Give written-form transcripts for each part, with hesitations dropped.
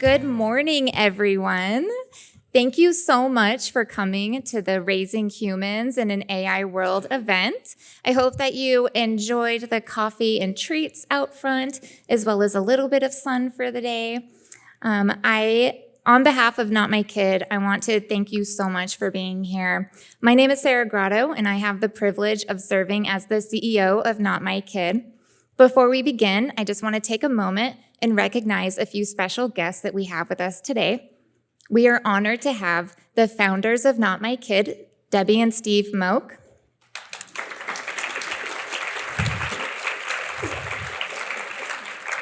Good morning, everyone. Thank you so much for coming to the Raising Humans in an AI World event. I hope that you enjoyed the coffee and treats out front, as well as a little bit of sun for the day. On behalf of Not My Kid, I want to thank you so much for being here. My name is Sarah Grotto, and I have the privilege of serving as the CEO of Not My Kid. Before we begin, I just want to take a moment and recognize a few special guests that we have with us today. We are honored to have the founders of Not My Kid, Debbie and Steve Moak.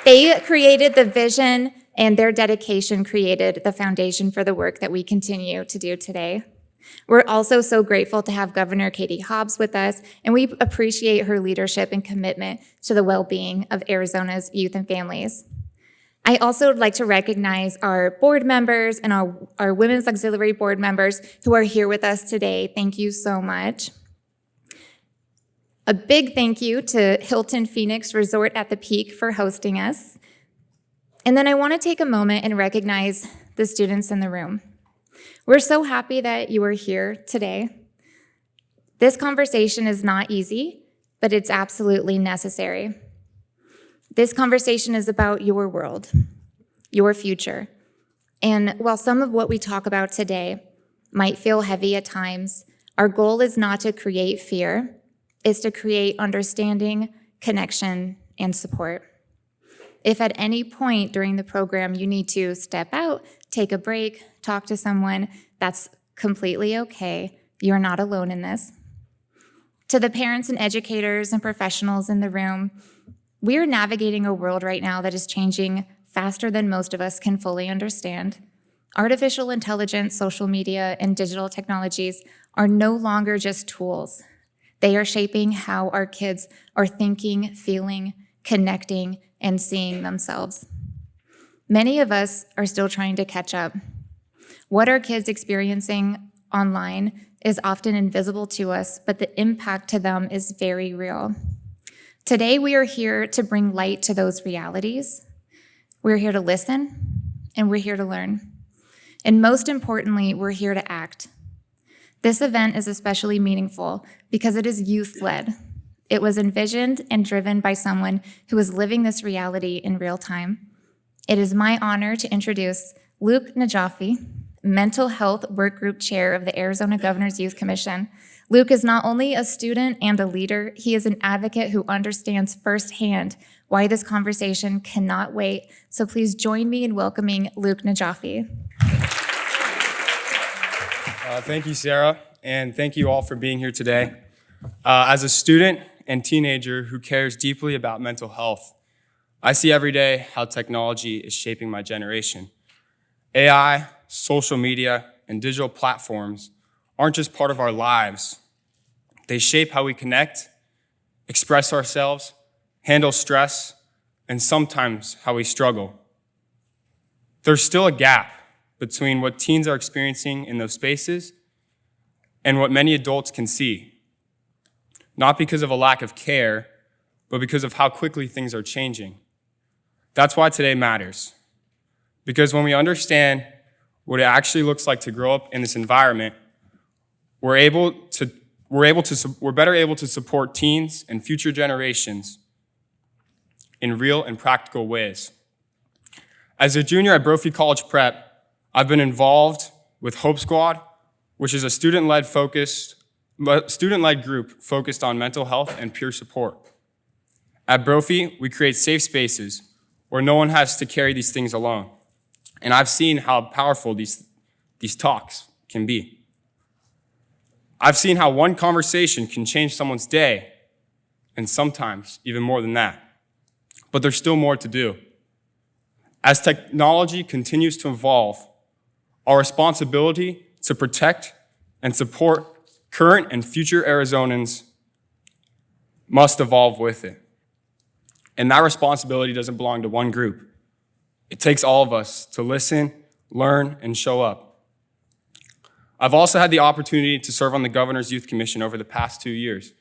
They created the vision, and their dedication created the foundation for the work that we continue to do today. We're also so grateful to have Governor Katie Hobbs with us, and we appreciate her leadership and commitment to the well-being of Arizona's youth and families. I also would like to recognize our board members and our Women's Auxiliary Board members who are here with us today. Thank you so much. A big thank you to Hilton Phoenix Resort at the Peak for hosting us. And then I want to take a moment and recognize the students in the room. We're so happy that you are here today. This conversation is not easy, but it's absolutely necessary. This conversation is about your world, your future. And while some of what we talk about today might feel heavy at times, our goal is not to create fear, it's to create understanding, connection, and support. If at any point during the program you need to step out, take a break, talk to someone, that's completely okay. You're not alone in this. To the parents and educators and professionals in the room, we are navigating a world right now that is changing faster than most of us can fully understand. Artificial intelligence, social media, and digital technologies are no longer just tools. They are shaping how our kids are thinking, feeling, connecting, and seeing themselves. Many of us are still trying to catch up. What our kids experiencing online is often invisible to us, but the impact to them is very real. Today, we are here to bring light to those realities. We're here to listen, and we're here to learn. And most importantly, we're here to act. This event is especially meaningful because it is youth-led. It was envisioned and driven by someone who is living this reality in real time. It is my honor to introduce Luke Najafi, Mental Health Work Group Chair of the Arizona Governor's Youth Commission. Luke is not only a student and a leader, he is an advocate who understands firsthand why this conversation cannot wait. So please join me in welcoming Luke Najafi. Thank you, Sarah, and thank you all for being here today. As a student and teenager who cares deeply about mental health, I see every day how technology is shaping my generation. AI, social media, and digital platforms aren't just part of our lives. They shape how we connect, express ourselves, handle stress, and sometimes how we struggle. There's still a gap between what teens are experiencing in those spaces and what many adults can see. Not because of a lack of care, but because of how quickly things are changing. That's why today matters. Because when we understand what it actually looks like to grow up in this environment, we're better able to support teens and future generations in real and practical ways. As a junior at Brophy College Prep, I've been involved with Hope Squad, which is a student-led group focused on mental health and peer support. At Brophy, we create safe spaces where no one has to carry these things alone. And I've seen how powerful these talks can be. I've seen how one conversation can change someone's day, and sometimes even more than that. But there's still more to do. As technology continues to evolve, our responsibility to protect and support current and future Arizonans must evolve with it. And that responsibility doesn't belong to one group. It takes all of us to listen, learn, and show up. I've also had the opportunity to serve on the Governor's Youth Commission over the past 2 years,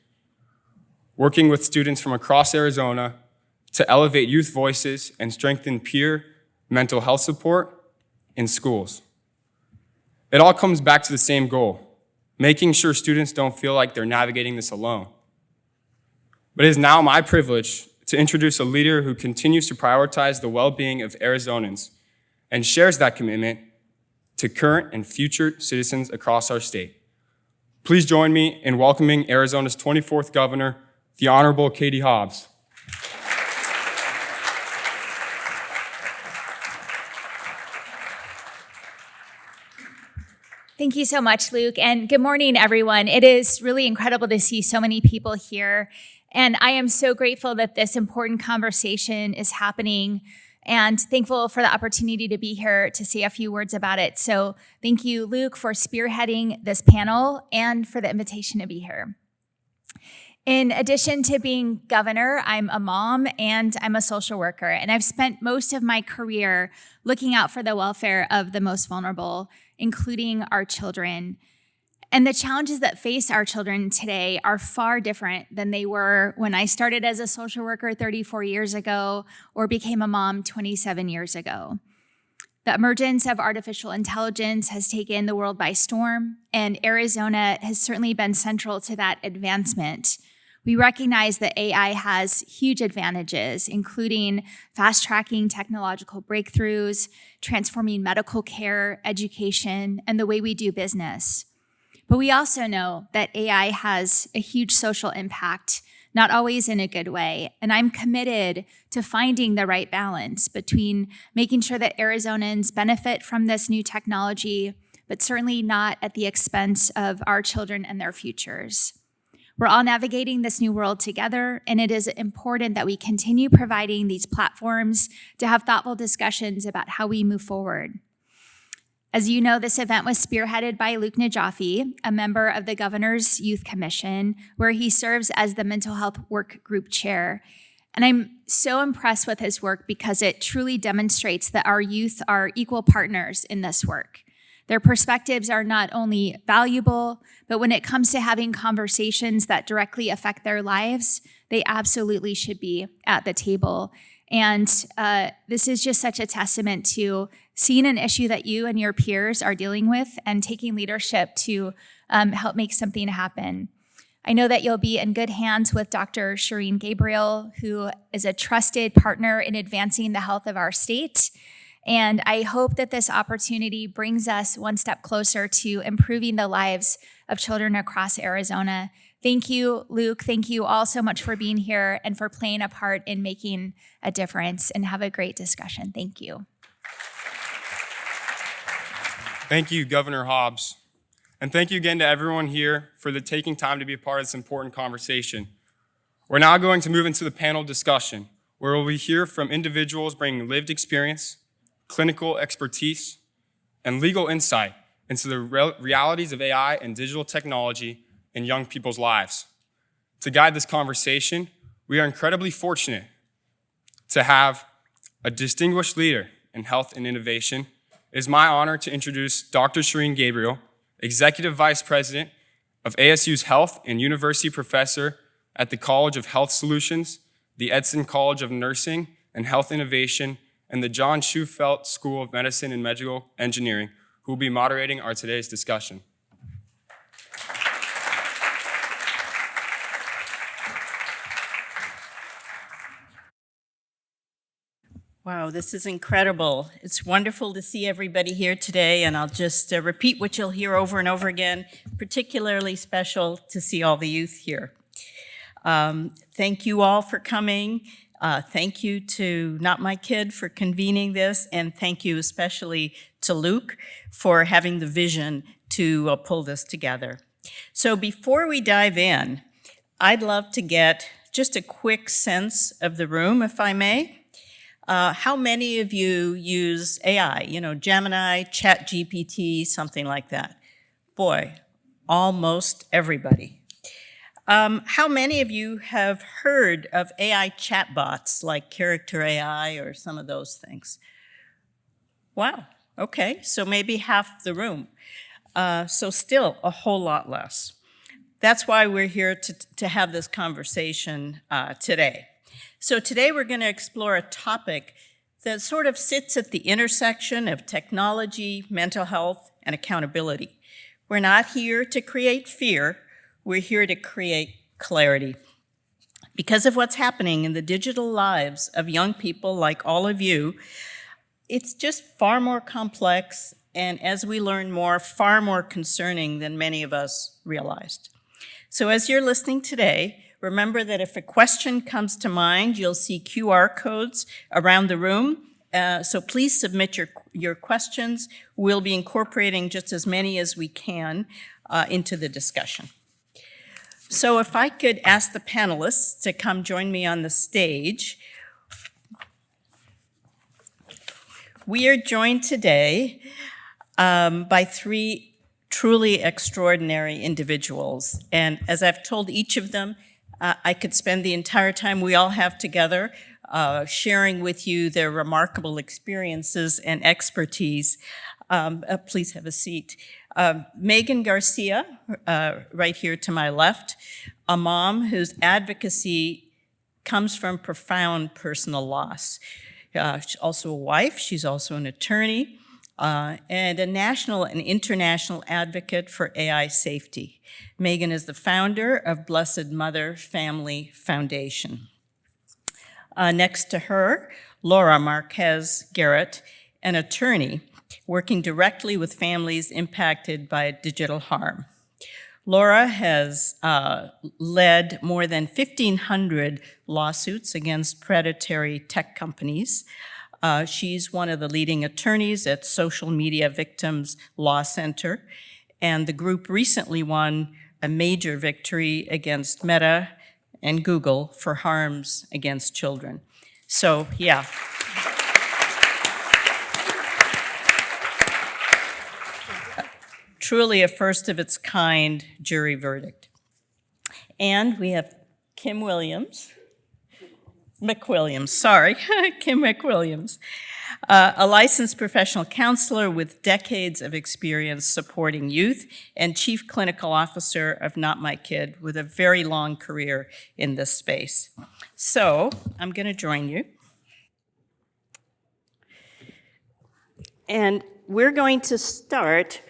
working with students from across Arizona to elevate youth voices and strengthen peer mental health support in schools. It all comes back to the same goal, making sure students don't feel like they're navigating this alone. But it is now my privilege to introduce a leader who continues to prioritize the well-being of Arizonans and shares that commitment to current and future citizens across our state. Please join me in welcoming Arizona's 24th governor, the Honorable Katie Hobbs. Thank you so much, Luke, and good morning, everyone. It is really incredible to see so many people here, and I am so grateful that this important conversation is happening and thankful for the opportunity to be here to say a few words about it. So thank you, Luke, for spearheading this panel and for the invitation to be here. In addition to being governor, I'm a mom and I'm a social worker, and I've spent most of my career looking out for the welfare of the most vulnerable, including our children. And the challenges that face our children today are far different than they were when I started as a social worker 34 years ago or became a mom 27 years ago. The emergence of artificial intelligence has taken the world by storm, and Arizona has certainly been central to that advancement. We recognize that AI has huge advantages, including fast-tracking technological breakthroughs, transforming medical care, education, and the way we do business. But we also know that AI has a huge social impact, not always in a good way. And I'm committed to finding the right balance between making sure that Arizonans benefit from this new technology, but certainly not at the expense of our children and their futures. We're all navigating this new world together, and it is important that we continue providing these platforms to have thoughtful discussions about how we move forward. As you know, this event was spearheaded by Luke Najafi, a member of the Governor's Youth Commission, where he serves as the Mental Health Work Group Chair. And I'm so impressed with his work because it truly demonstrates that our youth are equal partners in this work. Their perspectives are not only valuable, but when it comes to having conversations that directly affect their lives, they absolutely should be at the table. And this is just such a testament to seeing an issue that you and your peers are dealing with and taking leadership to help make something happen. I know that you'll be in good hands with Dr. Sherine Gabriel, who is a trusted partner in advancing the health of our state. And I hope that this opportunity brings us one step closer to improving the lives of children across Arizona. Thank you, Luke. Thank you all so much for being here and for playing a part in making a difference, and have a great discussion. Thank you. Thank you, Governor Hobbs. And thank you again to everyone here for taking time to be a part of this important conversation. We're now going to move into the panel discussion, where we'll hear from individuals bringing lived experience, clinical expertise, and legal insight into the realities of AI and digital technology in young people's lives. To guide this conversation, we are incredibly fortunate to have a distinguished leader in health and innovation. It is my honor to introduce Dr. Sherine Gabriel, Executive Vice President of ASU's Health and University Professor at the College of Health Solutions, the Edson College of Nursing and Health Innovation, and the John Schufelt School of Medicine and Medical Engineering, who will be moderating our today's discussion. Wow, this is incredible. It's wonderful to see everybody here today, and I'll just repeat what you'll hear over and over again, particularly special to see all the youth here. Thank you all for coming. Thank you to Not My Kid for convening this, and thank you especially to Luke for having the vision to pull this together. So before we dive in, I'd love to get just a quick sense of the room, if I may. How many of you use AI, Gemini, ChatGPT, something like that? Boy, almost everybody. How many of you have heard of AI chatbots like Character AI or some of those things? Wow, okay, so maybe half the room. So still a whole lot less. That's why we're here to have this conversation today. So today we're going to explore a topic that sort of sits at the intersection of technology, mental health, and accountability. We're not here to create fear, we're here to create clarity. Because of what's happening in the digital lives of young people like all of you, it's just far more complex, and as we learn more, far more concerning than many of us realized. So as you're listening today, remember that if a question comes to mind, you'll see QR codes around the room. So please submit your questions. We'll be incorporating just as many as we can into the discussion. So if I could ask the panelists to come join me on the stage. We are joined today by three truly extraordinary individuals. And as I've told each of them, I could spend the entire time we all have together sharing with you their remarkable experiences and expertise. Please have a seat. Megan Garcia, right here to my left, a mom whose advocacy comes from profound personal loss. She's also a wife, she's also an attorney, and a national and international advocate for AI safety. Megan is the founder of Blessed Mother Family Foundation. Next to her, Laura Marquez Garrett, an attorney working directly with families impacted by digital harm. Laura has led more than 1,500 lawsuits against predatory tech companies. She's one of the leading attorneys at Social Media Victims Law Center, and the group recently won a major victory against Meta and Google for harms against children. So, yeah. Truly a first of its kind jury verdict. And we have Kim McWilliams, sorry, Kim McWilliams, a licensed professional counselor with decades of experience supporting youth and chief clinical officer of Not My Kid with a very long career in this space. So I'm going to join you. And we're going to start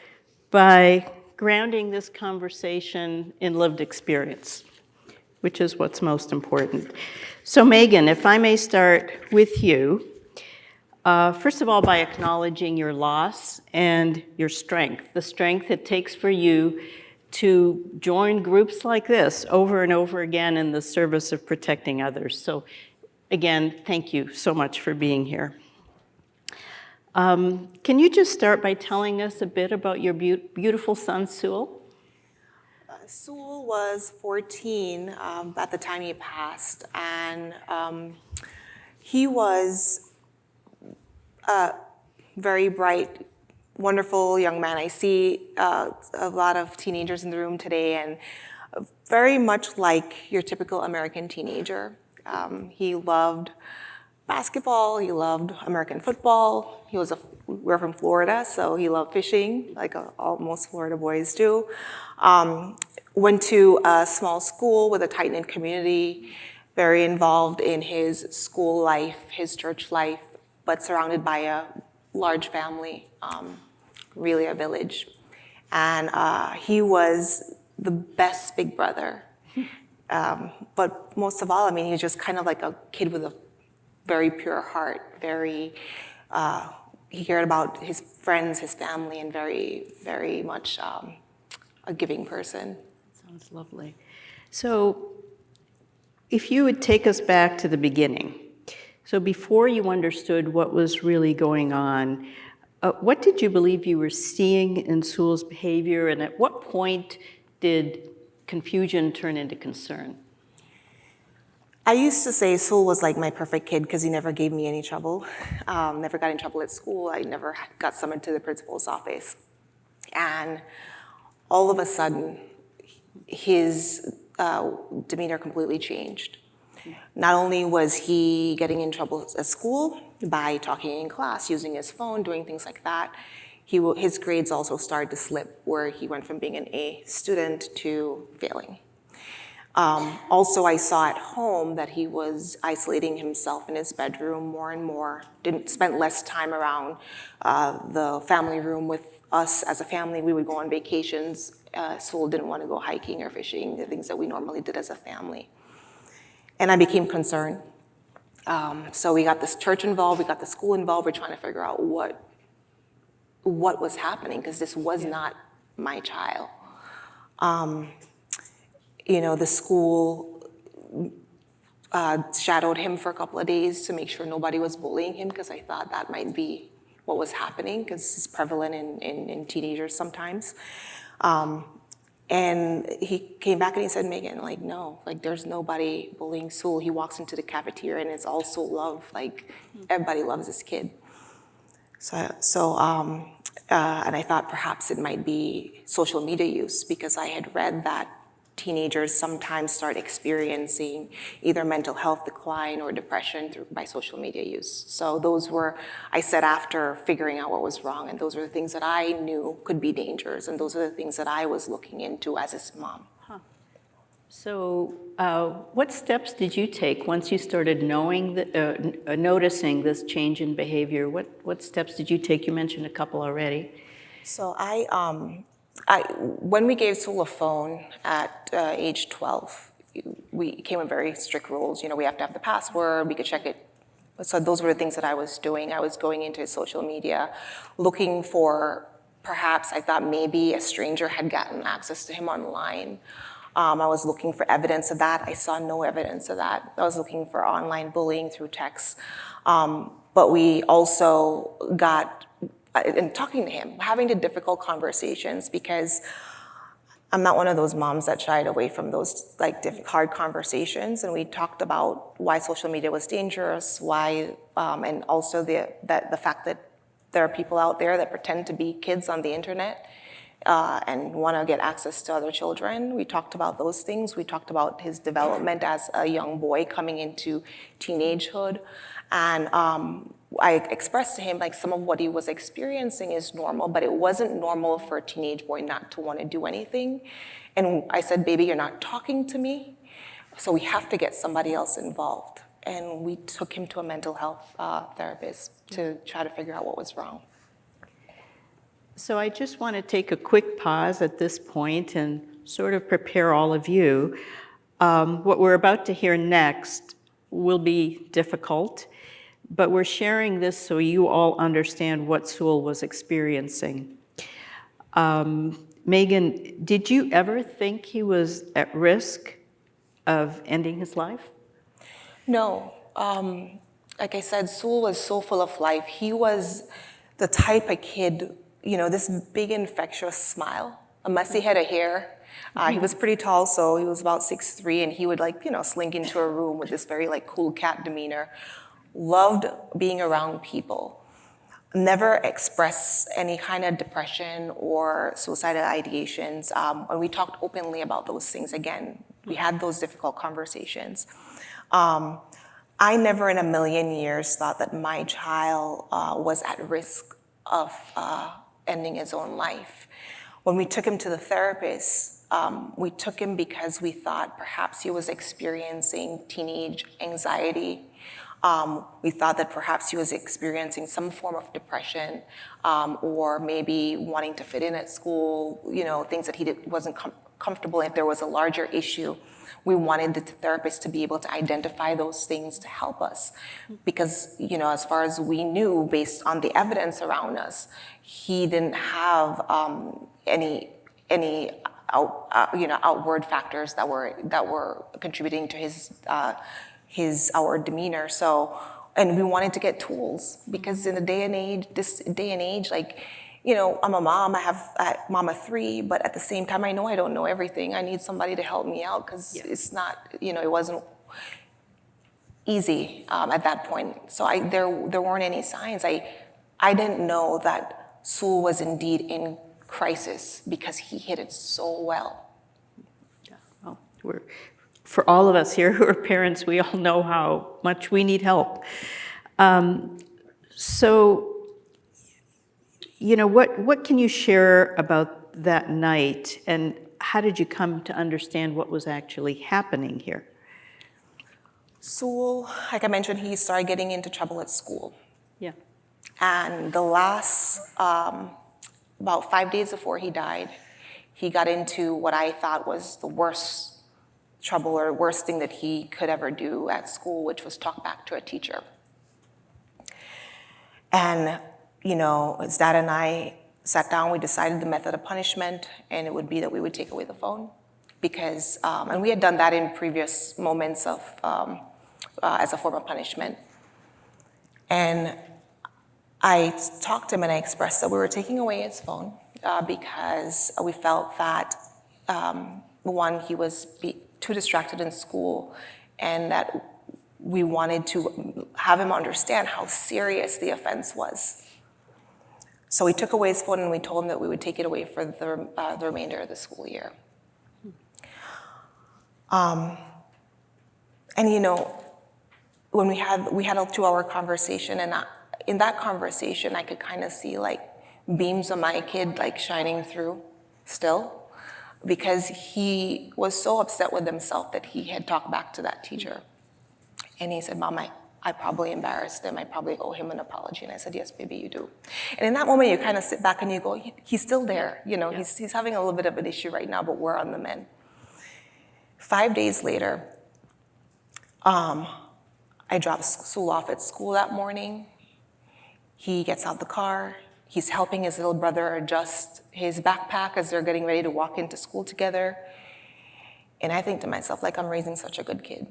by grounding this conversation in lived experience, which is what's most important. So Megan, if I may start with you, first of all, by acknowledging your loss and your strength, the strength it takes for you to join groups like this over and over again in the service of protecting others. So again, thank you so much for being here. Can you just start by telling us a bit about your beautiful son, Sewell? Sewell was 14 at the time he passed, and he was a very bright, wonderful young man. I see a lot of teenagers in the room today, and very much like your typical American teenager. He loved basketball, he loved American football. We're from Florida, so he loved fishing, like all most Florida boys do. Went to a small school with a tight-knit community, very involved in his school life, his church life, but surrounded by a large family, really a village. And he was the best big brother. But most of all, I mean, he was just kind of like a kid with a very pure heart, he cared about his friends, his family, and very, very much a giving person. Sounds lovely. So if you would take us back to the beginning, so before you understood what was really going on, what did you believe you were seeing in Sewell's behavior, and at what point did confusion turn into concern? I used to say Sewell was like my perfect kid because he never gave me any trouble, never got in trouble at school. I never got summoned to the principal's office. And all of a sudden, his demeanor completely changed. Not only was he getting in trouble at school by talking in class, using his phone, doing things like that, his grades also started to slip, where he went from being an A student to failing. Also, I saw at home that he was isolating himself in his bedroom more and more, spent less time around the family room with us as a family. We would go on vacations. Sewell didn't want to go hiking or fishing, the things that we normally did as a family. And I became concerned. So we got this church involved, we got the school involved. We're trying to figure out what was happening, because this was not my child. The school shadowed him for a couple of days to make sure nobody was bullying him, because I thought that might be what was happening, because it's prevalent in teenagers sometimes. And he came back and he said, Megan, like, no, like, there's nobody bullying Sewell. He walks into the cafeteria and it's all Sewell love. Like, everybody loves this kid. And I thought perhaps it might be social media use, because I had read that teenagers sometimes start experiencing either mental health decline or depression by social media use. So those were, I said after figuring out what was wrong, and those were the things that I knew could be dangers, and those are the things that I was looking into as his mom. So what steps did you take once you started noticing this change in behavior? What steps did you take? You mentioned a couple already. So when we gave Sewell a phone at age 12, we came with very strict rules. We have to have the password, we could check it. So those were the things that I was doing. I was going into his social media, looking for, perhaps I thought maybe a stranger had gotten access to him online. I was looking for evidence of that. I saw no evidence of that. I was looking for online bullying through text. But we also got, in talking to him, having the difficult conversations, because I'm not one of those moms that shied away from those hard conversations. And we talked about why social media was dangerous, why, and also the fact that there are people out there that pretend to be kids on the internet and want to get access to other children. We talked about those things. We talked about his development as a young boy coming into teenagehood. And I expressed to him, like, some of what he was experiencing is normal, but it wasn't normal for a teenage boy not to want to do anything. And I said, baby, you're not talking to me, so we have to get somebody else involved. And we took him to a mental health therapist to try to figure out what was wrong. So I just want to take a quick pause at this point and sort of prepare all of you. What we're about to hear next will be difficult, but we're sharing this so you all understand what Sewell was experiencing. Megan, did you ever think he was at risk of ending his life? No. Like I said, Sewell was so full of life. He was the type of kid, this big infectious smile, a messy head of hair. He was pretty tall, so he was about 6'3", and he would slink into a room with this very cool cat demeanor. Loved being around people. Never expressed any kind of depression or suicidal ideations. When we talked openly about those things, again, we had those difficult conversations. I never in a million years thought that my child was at risk of ending his own life. When we took him to the therapist, we took him because we thought perhaps he was experiencing teenage anxiety. We thought that perhaps he was experiencing some form of depression, or maybe wanting to fit in at school, things that he wasn't comfortable in. If there was a larger issue, we wanted the therapist to be able to identify those things to help us. Because, as far as we knew, based on the evidence around us, he didn't have any outward factors that were contributing to his outward demeanor. So, and we wanted to get tools, because in this day and age, I'm a mom, I have mom of 3, but at the same time, I know I don't know everything. I need somebody to help me out, because it's not, it wasn't easy at that point. So there weren't any signs. I didn't know that Sewell was indeed in crisis, because he hid it so well. Well, for all of us here who are parents, we all know how much we need help. So, what can you share about that night, and how did you come to understand what was actually happening here? Sewell, like I mentioned, he started getting into trouble at school. Yeah. And the last, about 5 days before he died, he got into what I thought was the worst trouble or worst thing that he could ever do at school, which was talk back to a teacher. And, you know, his dad and I sat down, we decided the method of punishment, and it would be that we would take away the phone. Because, and we had done that in previous moments of, as a form of punishment. And I talked to him and I expressed that we were taking away his phone because we felt that, one, he was too distracted in school, and that we wanted to have him understand how serious the offense was. So we took away his phone and we told him that we would take it away for the remainder of the school year. And you know, when we had a 2-hour conversation, and in that conversation, I could kind of see like beams of my kid like shining through still, because he was so upset with himself that he had talked back to that teacher. And he said, Mom, I probably embarrassed him. I probably owe him an apology. And I said, yes, baby, you do. And in that moment, you kind of sit back and you go, he's still there. You know, yeah. He's having a little bit of an issue right now, but we're on the mend. 5 days later, I dropped Sewell off at school that morning. He gets out the car. He's helping his little brother adjust his backpack as they're getting ready to walk into school together. And I think to myself, like, I'm raising such a good kid.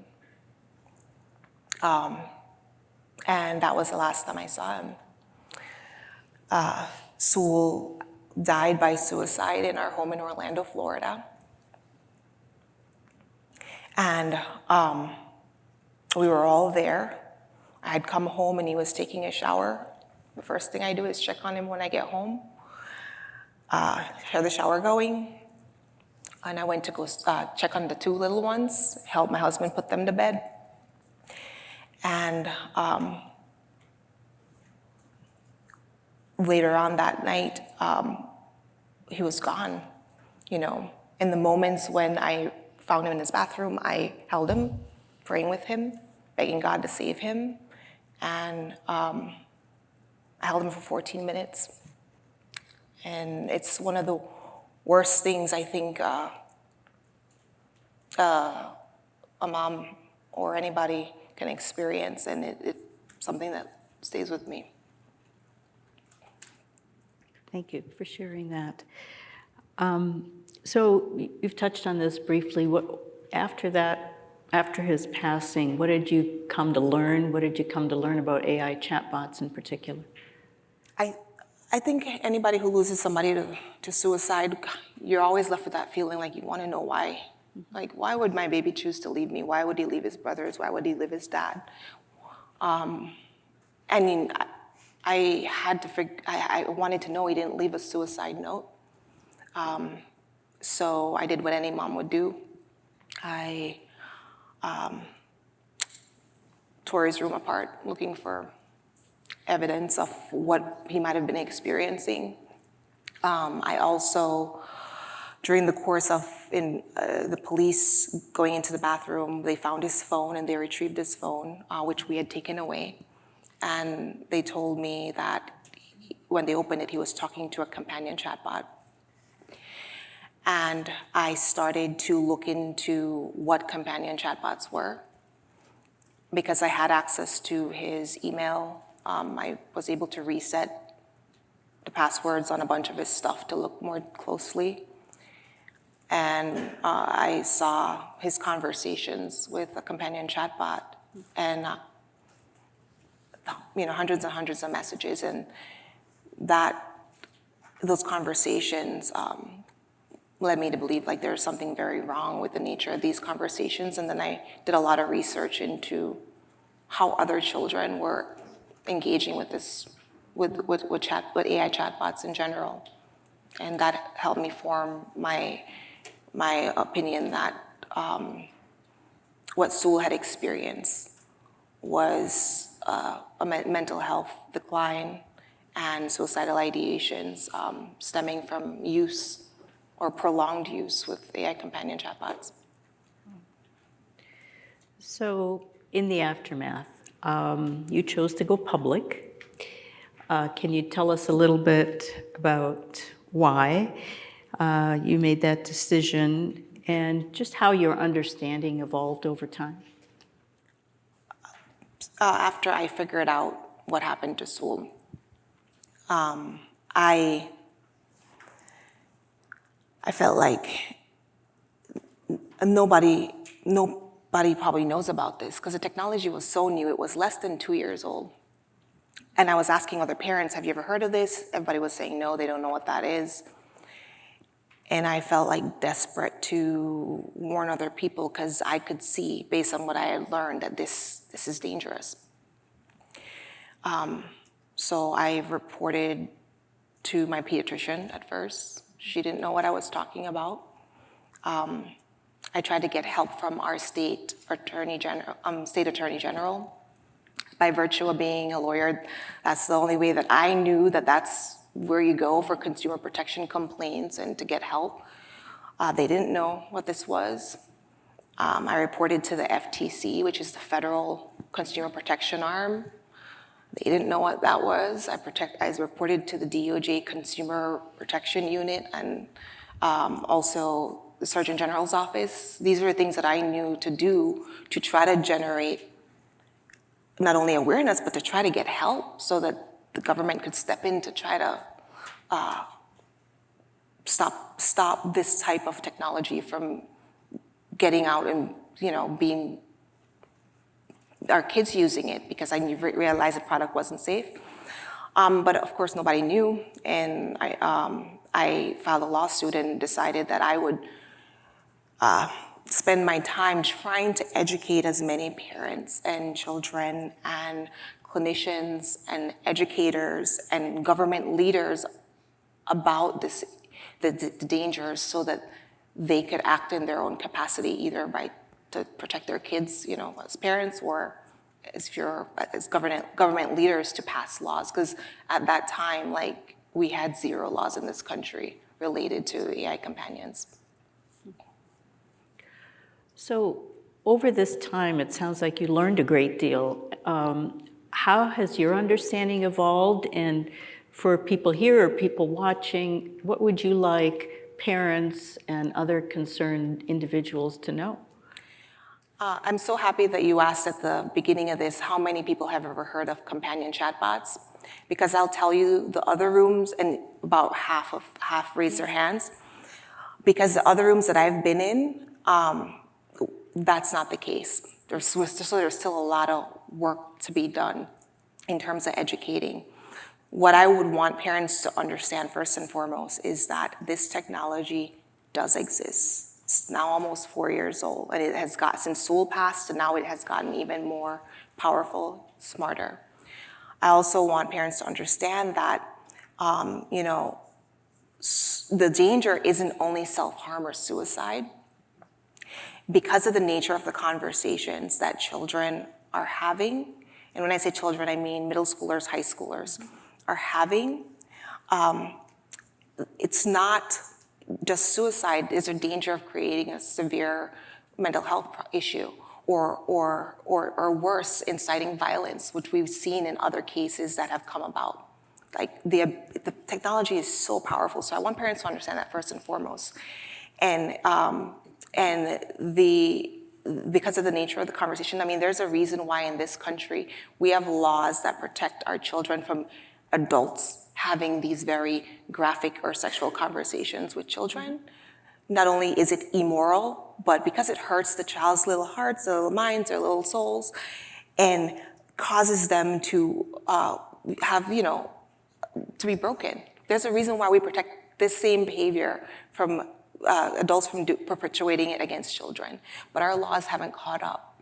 And that was the last time I saw him. Sewell died by suicide in our home in Orlando, Florida. And we were all there. I had come home and he was taking a shower. The first thing I do is check on him when I get home. Hear the shower going. And I went to go check on the 2 little ones, help my husband put them to bed. And later on that night, he was gone. You know, in the moments when I found him in his bathroom, I held him, praying with him, begging God to save him. And I held him for 14 minutes. And it's one of the worst things I think a mom or anybody can experience, and it's something that stays with me. Thank you for sharing that. So you've touched on this briefly. After his passing, what did you come to learn? What did you come to learn about AI chatbots in particular? I think anybody who loses somebody to suicide, you're always left with that feeling like you want to know why. Like, why would my baby choose to leave me? Why would he leave his brothers? Why would he leave his dad? I mean, I had to I wanted to know he didn't leave a suicide note. So I did what any mom would do. I tore his room apart looking for evidence of what he might have been experiencing. I also, during the course of the police going into the bathroom, they found his phone and they retrieved his phone, which we had taken away. And they told me that when they opened it, he was talking to a companion chatbot. And I started to look into what companion chatbots were. Because I had access to his email, I was able to reset the passwords on a bunch of his stuff to look more closely. And I saw his conversations with a companion chatbot, and hundreds and hundreds of messages, and those conversations led me to believe like there's something very wrong with the nature of these conversations. And then I did a lot of research into how other children were engaging with this, with AI chatbots in general. And that helped me form my opinion that what Sewell had experienced was a mental health decline and suicidal ideations stemming from use or prolonged use with AI companion chatbots. So in the aftermath, you chose to go public. Can you tell us a little bit about why you made that decision and just how your understanding evolved over time? After I figured out what happened to Sul, I felt like nobody probably knows about this because the technology was so new. It was less than 2 years old. And I was asking other parents, have you ever heard of this? Everybody was saying no, they don't know what that is. And I felt like desperate to warn other people because I could see, based on what I had learned, that this is dangerous. So I reported to my pediatrician at first. She didn't know what I was talking about. I tried to get help from our state attorney general. By virtue of being a lawyer, that's the only way that I knew that that's where you go for consumer protection complaints and to get help. They didn't know what this was. I reported to the FTC, which is the Federal Consumer Protection Arm. They didn't know what that was. I reported to the DOJ Consumer Protection Unit and also the Surgeon General's office. These are things that I knew to do to try to generate not only awareness, but to try to get help so that the government could step in to try to stop this type of technology from getting out and, being our kids using it, because I realized the product wasn't safe. But of course, nobody knew, and I filed a lawsuit and decided that I would spend my time trying to educate as many parents and children and clinicians and educators and government leaders about the dangers so that they could act in their own capacity, either to protect their kids, as parents, or as government leaders to pass laws. Because at that time, we had 0 laws in this country related to AI companions. So over this time, it sounds like you learned a great deal. How has your understanding evolved? And for people here or people watching, what would you like parents and other concerned individuals to know? I'm so happy that you asked at the beginning of this how many people have ever heard of companion chatbots, because I'll tell you the other rooms, and about half raised their hands, because the other rooms that I've been in, that's not the case. There's still a lot of work to be done in terms of educating. What I would want parents to understand first and foremost is that this technology does exist. It's now almost 4 years old, and it has since Sewell passed, and now it has gotten even more powerful, smarter. I also want parents to understand that, the danger isn't only self-harm or suicide. Because of the nature of the conversations that children are having, and when I say children, I mean middle schoolers, high schoolers, are having, it's not just suicide. There's a danger of creating a severe mental health issue, or worse, inciting violence, which we've seen in other cases that have come about. The technology is so powerful, so I want parents to understand that first and foremost. Because of the nature of the conversation, there's a reason why in this country we have laws that protect our children from adults having these very graphic or sexual conversations with children. Not only is it immoral, but because it hurts the child's little hearts, their little minds, their little souls, and causes them to to be broken. There's a reason why we protect this same behavior from adults from perpetuating it against children. But our laws haven't caught up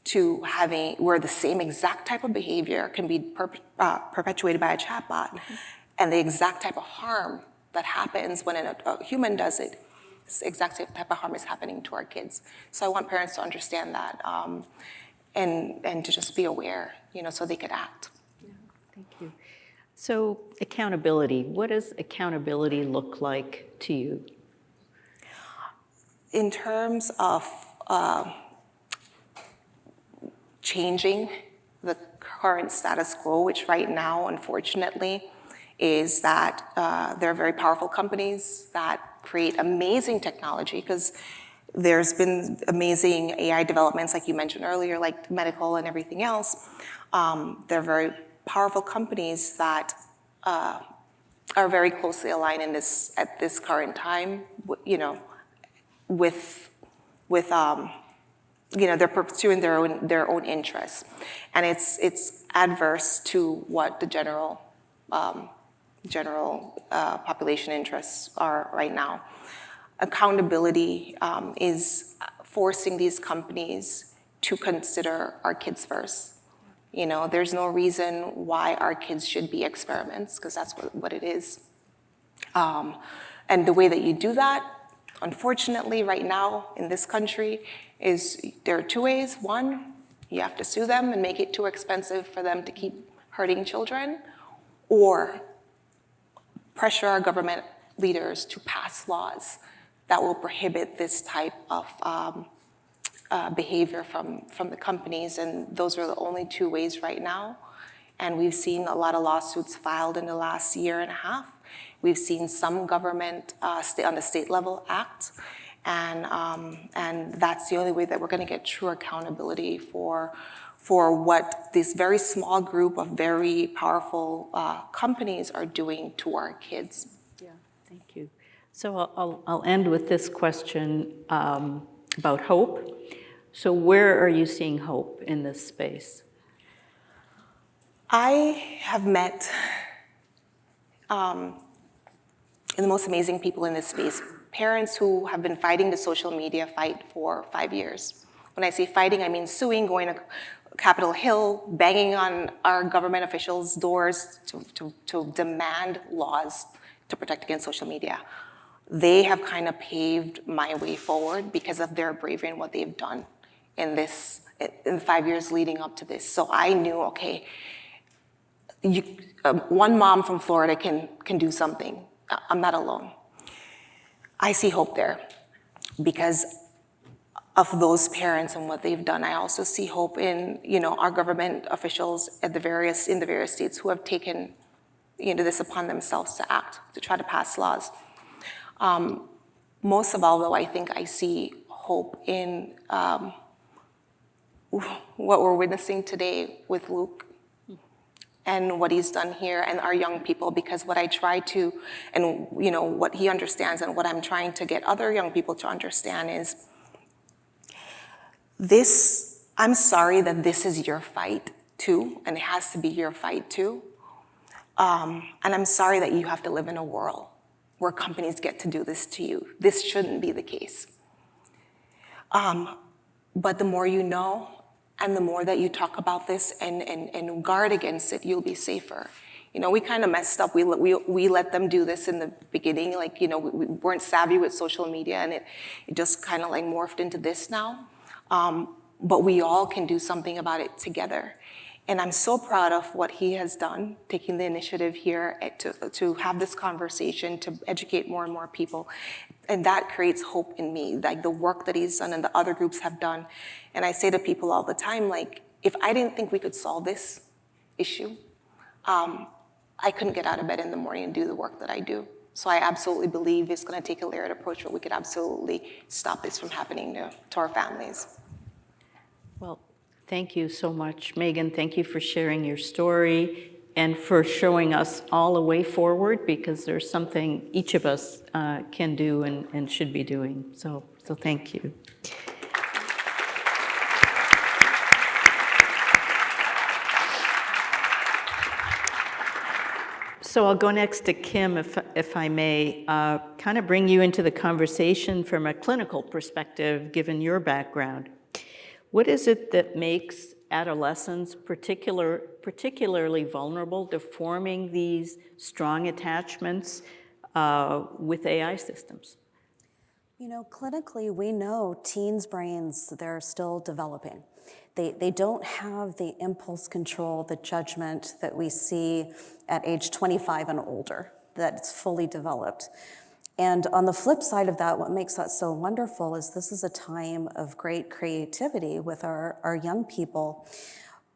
to where the same exact type of behavior can be perpetuated by a chatbot, and the exact type of harm that happens when a human does it, this exact same type of harm is happening to our kids. So I want parents to understand that, and to just be aware, so they could act. Yeah, thank you. So accountability, what does accountability look like to you? in terms of changing the current status quo, which right now, unfortunately, is that there are very powerful companies that create amazing technology, because there's been amazing AI developments, like you mentioned earlier, like medical and everything else. There are very powerful companies that are very closely aligned in this at this current time, with they're pursuing their own interests, and it's adverse to what the general population interests are right now. Accountability is forcing these companies to consider our kids first. There's no reason why our kids should be experiments, because that's what it is. And the way that you do that, unfortunately, right now in this country, is there are two ways. One, you have to sue them and make it too expensive for them to keep hurting children, or pressure our government leaders to pass laws that will prohibit this type of behavior from the companies. And those are the only two ways right now. And we've seen a lot of lawsuits filed in the last year and a half. We've seen some government on the state level act, and that's the only way that we're going to get true accountability for what this very small group of very powerful companies are doing to our kids. Yeah, thank you. So I'll end with this question about hope. So where are you seeing hope in this space? I have met the most amazing people in this space. Parents who have been fighting the social media fight for 5 years. When I say fighting, I mean suing, going to Capitol Hill, banging on our government officials' doors to demand laws to protect against social media. They have kind of paved my way forward because of their bravery and what they've done in the 5 years leading up to this. So I knew, okay, one mom from Florida can do something. I'm not alone. I see hope there because of those parents and what they've done. I also see hope in our government officials in the various states who have taken this upon themselves to act, to try to pass laws. Most of all, though, I think I see hope in what we're witnessing today with Luke and what he's done here and our young people, because what I try to, and what he understands and what I'm trying to get other young people to understand is this. I'm sorry that this is your fight too, and it has to be your fight too. And I'm sorry that you have to live in a world where companies get to do this to you. This shouldn't be the case. But the more you know, and the more that you talk about this and guard against it, you'll be safer. We kind of messed up. We let them do this in the beginning. We weren't savvy with social media, and it just kind of morphed into this now. But we all can do something about it together. And I'm so proud of what he has done, taking the initiative here to have this conversation, to educate more and more people. And that creates hope in me, the work that he's done and the other groups have done. And I say to people all the time, if I didn't think we could solve this issue, I couldn't get out of bed in the morning and do the work that I do. So I absolutely believe it's going to take a layered approach, but we could absolutely stop this from happening to our families. Well, thank you so much, Megan. Thank you for sharing your story and for showing us all a way forward, because there's something each of us can do and should be doing. So thank you. So I'll go next to Kim, if I may, kind of bring you into the conversation from a clinical perspective, given your background. What is it that makes adolescents particularly vulnerable to forming these strong attachments with AI systems? Clinically, we know teens' brains, they're still developing. They don't have the impulse control, the judgment that we see at age 25 and older, that's fully developed. And on the flip side of that, what makes that so wonderful is this is a time of great creativity with our young people.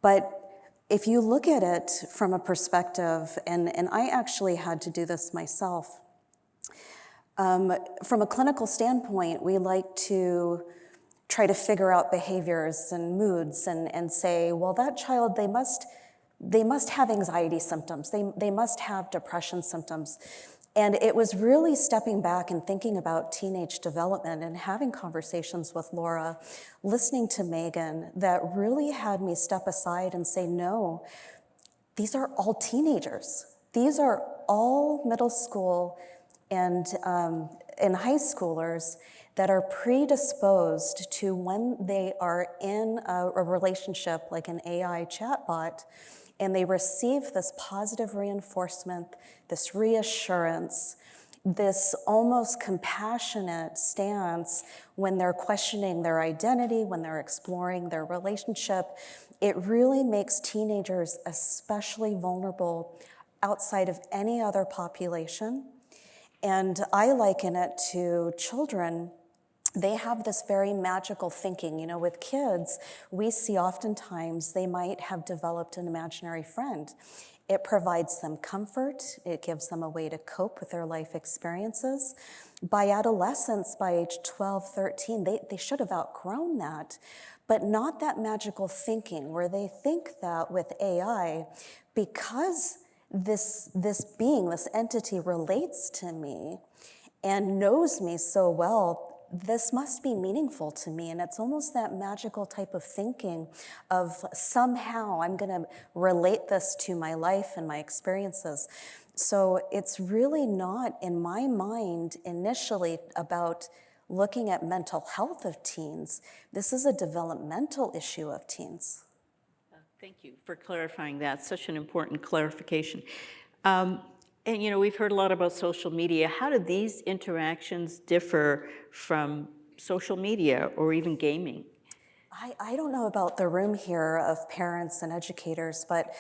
But if you look at it from a perspective, and I actually had to do this myself, from a clinical standpoint, we like to try to figure out behaviors and moods and say, well, that child, they must have anxiety symptoms. They must have depression symptoms. And it was really stepping back and thinking about teenage development and having conversations with Laura, listening to Megan, that really had me step aside and say, no, these are all teenagers. These are all middle school and high schoolers that are predisposed to, when they are in a relationship like an AI chatbot, and they receive this positive reinforcement, this reassurance, this almost compassionate stance when they're questioning their identity, when they're exploring their relationship, it really makes teenagers especially vulnerable outside of any other population. And I liken it to children. They have this very magical thinking. You know, with kids, we see oftentimes they might have developed an imaginary friend. It provides them comfort. It gives them a way to cope with their life experiences. By adolescence, by age 12, 13, they should have outgrown that, but not that magical thinking where they think that with AI, because this being, this entity relates to me and knows me so well, this must be meaningful to me. And it's almost that magical type of thinking of somehow I'm going to relate this to my life and my experiences. So it's really not, in my mind, initially about looking at mental health of teens. This is a developmental issue of teens. Thank you for clarifying that. Such an important clarification. And you know, we've heard a lot about social media. How do these interactions differ from social media or even gaming? I don't know about the room here of parents and educators, but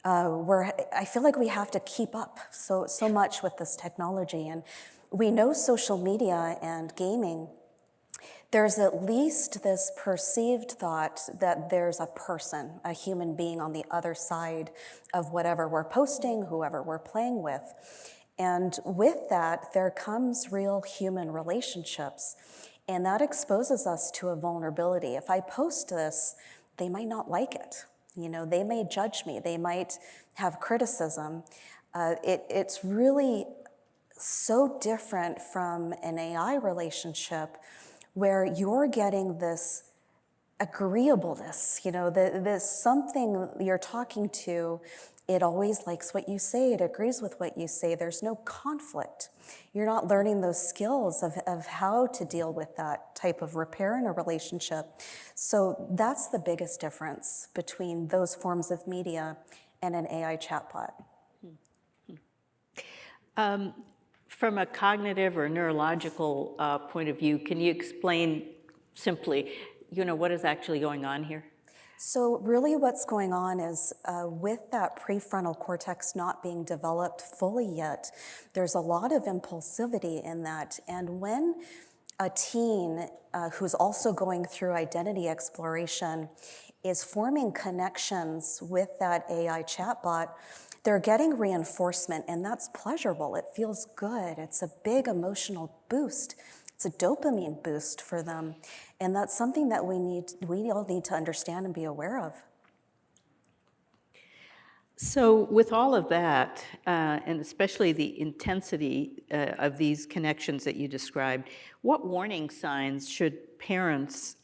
I feel like we have to keep up so much with this technology. And we know social media and gaming, there's at least this perceived thought that there's a person, a human being on the other side of whatever we're posting, whoever we're playing with. And with that, there comes real human relationships. And that exposes us to a vulnerability. If I post this, they might not like it. You know, they may judge me. They might have criticism. It's really so different from an AI relationship where you're getting this agreeableness, you know, this something you're talking to, it always likes what you say, it agrees with what you say, there's no conflict. You're not learning those skills of how to deal with that type of repair in a relationship. So that's the biggest difference between those forms of media and an AI chatbot. From a cognitive or neurological point of view, can you explain simply, you know, what is actually going on here? So really what's going on is with that prefrontal cortex not being developed fully yet, there's a lot of impulsivity in that. And when a teen who's also going through identity exploration is forming connections with that AI chatbot, they're getting reinforcement, and that's pleasurable. It feels good. It's a big emotional boost. It's a dopamine boost for them. And that's something that we all need to understand and be aware of. So with all of that, and especially the intensity of these connections that you described, what warning signs should parents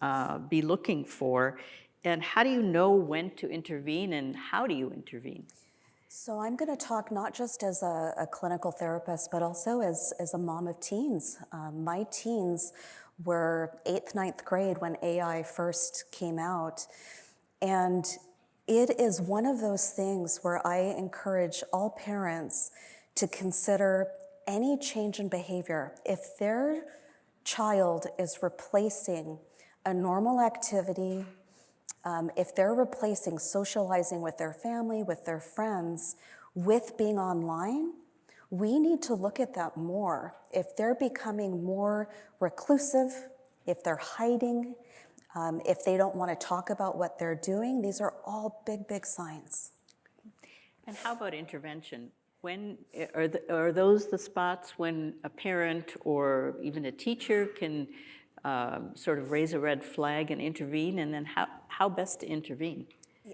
be looking for? And how do you know when to intervene, and how do you intervene? So I'm going to talk not just as a clinical therapist, but also as a mom of teens. My teens were 8th, 9th grade when AI first came out. And it is one of those things where I encourage all parents to consider any change in behavior. If their child is replacing a normal activity, if they're replacing socializing with their family, with their friends, with being online, we need to look at that more. If they're becoming more reclusive, if they're hiding, if they don't want to talk about what they're doing, these are all big, big signs. And how about intervention? When are those the spots when a parent or even a teacher can sort of raise a red flag and intervene? And then how best to intervene?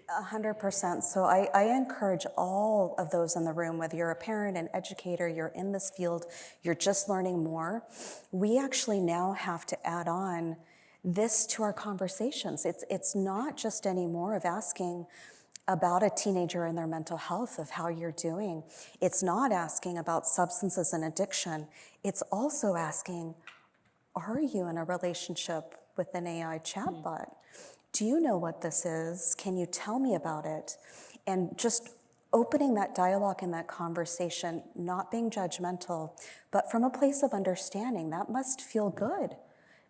100%. So I encourage all of those in the room, whether you're a parent, an educator, you're in this field, you're just learning more, we actually now have to add on this to our conversations. It's not just anymore of asking about a teenager and their mental health, of how you're doing. It's not asking about substances and addiction. It's also asking, are you in a relationship with an AI chatbot? Do you know what this is? Can you tell me about it? And just opening that dialogue and that conversation, not being judgmental, but from a place of understanding. That must feel good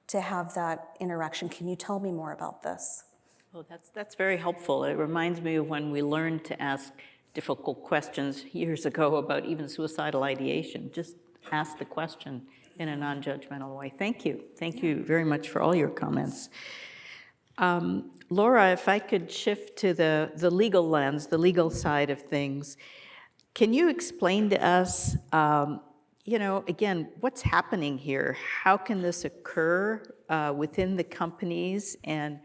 to have that interaction. Can you tell me more about this? Well, that's very helpful. It reminds me of when we learned to ask difficult questions years ago about even suicidal ideation. Just ask the question in a non-judgmental way. Thank you. Thank you very much for all your comments. Laura, if I could shift to the legal lens, the legal side of things, can you explain to us, again, what's happening here? How can this occur within the companies, and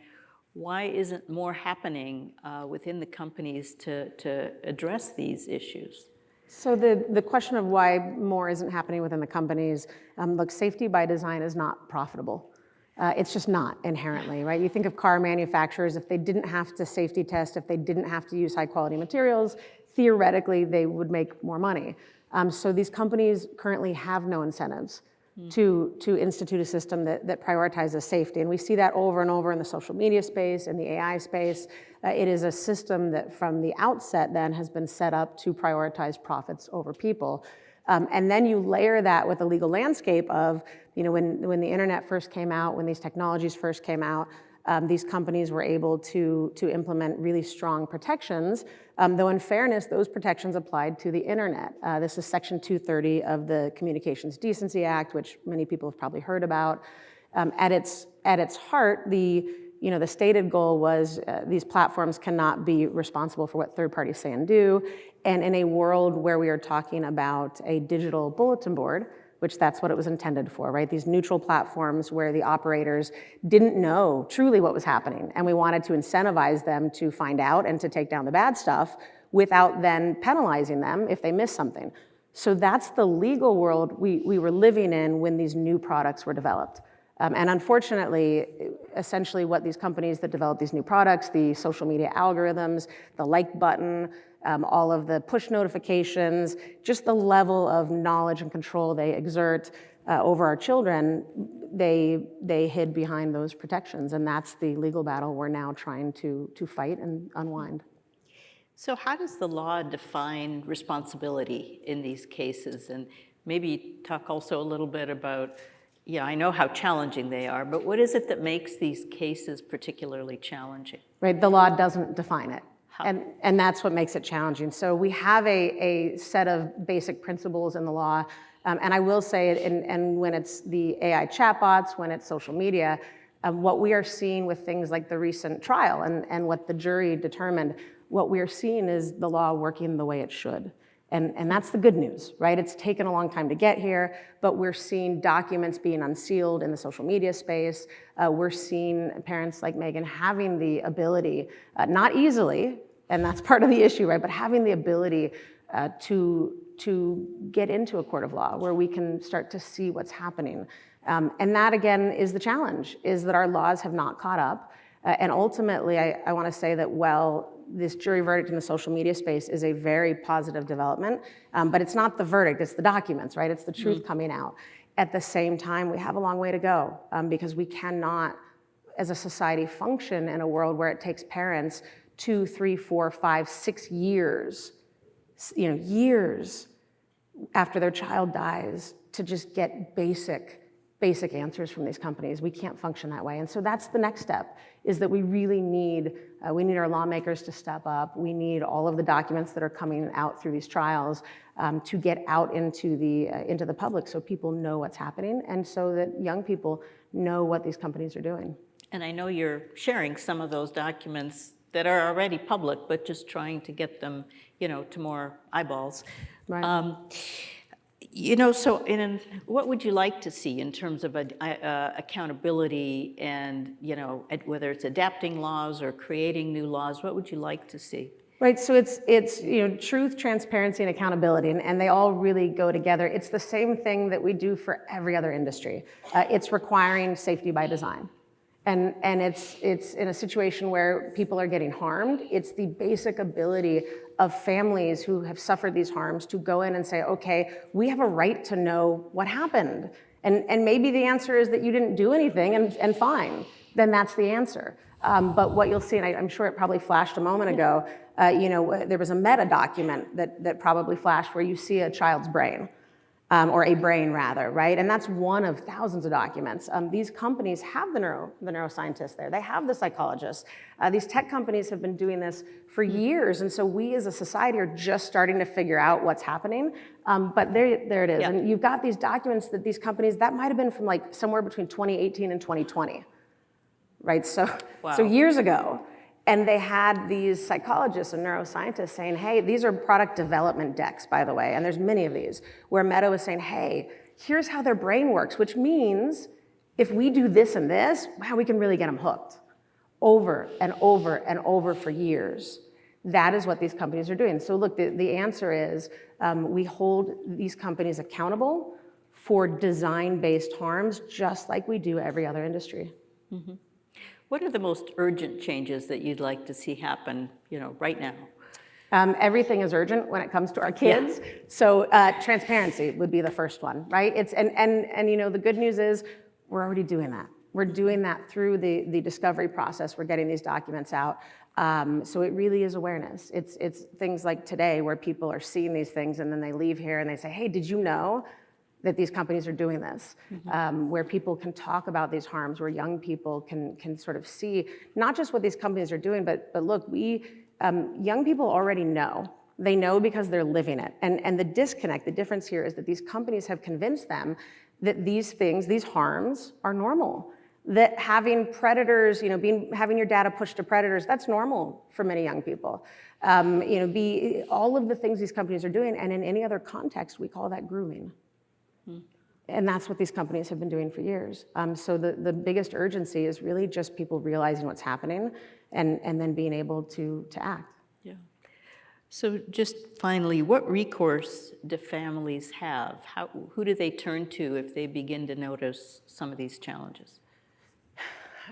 why isn't more happening within the companies to address these issues? So the question of why more isn't happening within the companies, look, safety by design is not profitable. It's just not inherently, right? You think of car manufacturers, if they didn't have to safety test, if they didn't have to use high quality materials, theoretically they would make more money. So these companies currently have no incentives to institute a system that prioritizes safety. And we see that over and over in the social media space, in the AI space. It is a system that from the outset then has been set up to prioritize profits over people. And then you layer that with the legal landscape of, when the internet first came out, when these technologies first came out, these companies were able to implement really strong protections, though in fairness, those protections applied to the internet. This is Section 230 of the Communications Decency Act, which many people have probably heard about. At its heart, the stated goal was these platforms cannot be responsible for what third parties say and do. And in a world where we are talking about a digital bulletin board, which that's what it was intended for, right? These neutral platforms where the operators didn't know truly what was happening. And we wanted to incentivize them to find out and to take down the bad stuff without then penalizing them if they missed something. So that's the legal world we were living in when these new products were developed. And unfortunately, essentially what these companies that develop these new products, the social media algorithms, the like button, all of the push notifications, just the level of knowledge and control they exert over our children, they hid behind those protections. And that's the legal battle we're now trying to fight and unwind. So how does the law define responsibility in these cases? And maybe talk also a little bit about, I know how challenging they are, but what is it that makes these cases particularly challenging? Right, the law doesn't define it. And that's what makes it challenging. So we have a set of basic principles in the law. And I will say, and when it's the AI chatbots, when it's social media, what we are seeing with things like the recent trial and what the jury determined, what we are seeing is the law working the way it should. And that's the good news, right? It's taken a long time to get here, but we're seeing documents being unsealed in the social media space. We're seeing parents like Megan having the ability, not easily, and that's part of the issue, right? But having the ability to get into a court of law where we can start to see what's happening. And that, again, is the challenge, is that our laws have not caught up. And ultimately, I want to say that while this jury verdict in the social media space is a very positive development, but it's not the verdict, it's the documents, right? It's the truth coming out. At the same time, we have a long way to go because we cannot, as a society, function in a world where it takes parents 2, 3, 4, 5, 6 years, years after their child dies to just get basic basic answers from these companies. We can't function that way. And so that's the next step, is that we really need, we need our lawmakers to step up. We need all of the documents that are coming out through these trials to get out into the public so people know what's happening and so that young people know what these companies are doing. And I know you're sharing some of those documents that are already public, but just trying to get them, to more eyeballs. Right. So what would you like to see in terms of accountability and, whether it's adapting laws or creating new laws, what would you like to see? Right, so it's truth, transparency, and accountability, and they all really go together. It's the same thing that we do for every other industry. It's requiring safety by design. And it's in a situation where people are getting harmed. It's the basic ability of families who have suffered these harms to go in and say, okay, we have a right to know what happened. And maybe the answer is that you didn't do anything and fine, then that's the answer. But what you'll see, and I'm sure it probably flashed a moment ago, there was a meta document that probably flashed where you see a child's brain. Or a brain rather, right? And that's one of thousands of documents. These companies have the neuroscientists there. They have the psychologists. These tech companies have been doing this for years. And so we as a society are just starting to figure out what's happening. But there it is. Yeah. And you've got these documents that these companies, that might have been from like somewhere between 2018 and 2020, right? So, wow. So years ago. And they had these psychologists and neuroscientists saying, hey, these are product development decks, by the way, and there's many of these, where Meta was saying, hey, here's how their brain works, which means if we do this and this, wow, we can really get them hooked over and over and over for years. That is what these companies are doing. So look, the answer is we hold these companies accountable for design-based harms, just like we do every other industry. Mm-hmm. What are the most urgent changes that you'd like to see happen, right now? Everything is urgent when it comes to our kids. Yeah. So transparency would be the first one, right? And the good news is we're already doing that. We're doing that through the discovery process. We're getting these documents out. So it really is awareness. It's things like today where people are seeing these things and then they leave here and they say, hey, did you know that these companies are doing this, where people can talk about these harms, where young people can sort of see not just what these companies are doing, but look, young people already know. They know because they're living it. And the disconnect, the difference here is that these companies have convinced them that these things, these harms, are normal. That having predators, having your data pushed to predators, that's normal for many young people. All of the things these companies are doing, and in any other context, we call that grooming. And that's what these companies have been doing for years. So the biggest urgency is really just people realizing what's happening and then being able to act. Yeah. So just finally, what recourse do families have? Who do they turn to if they begin to notice some of these challenges?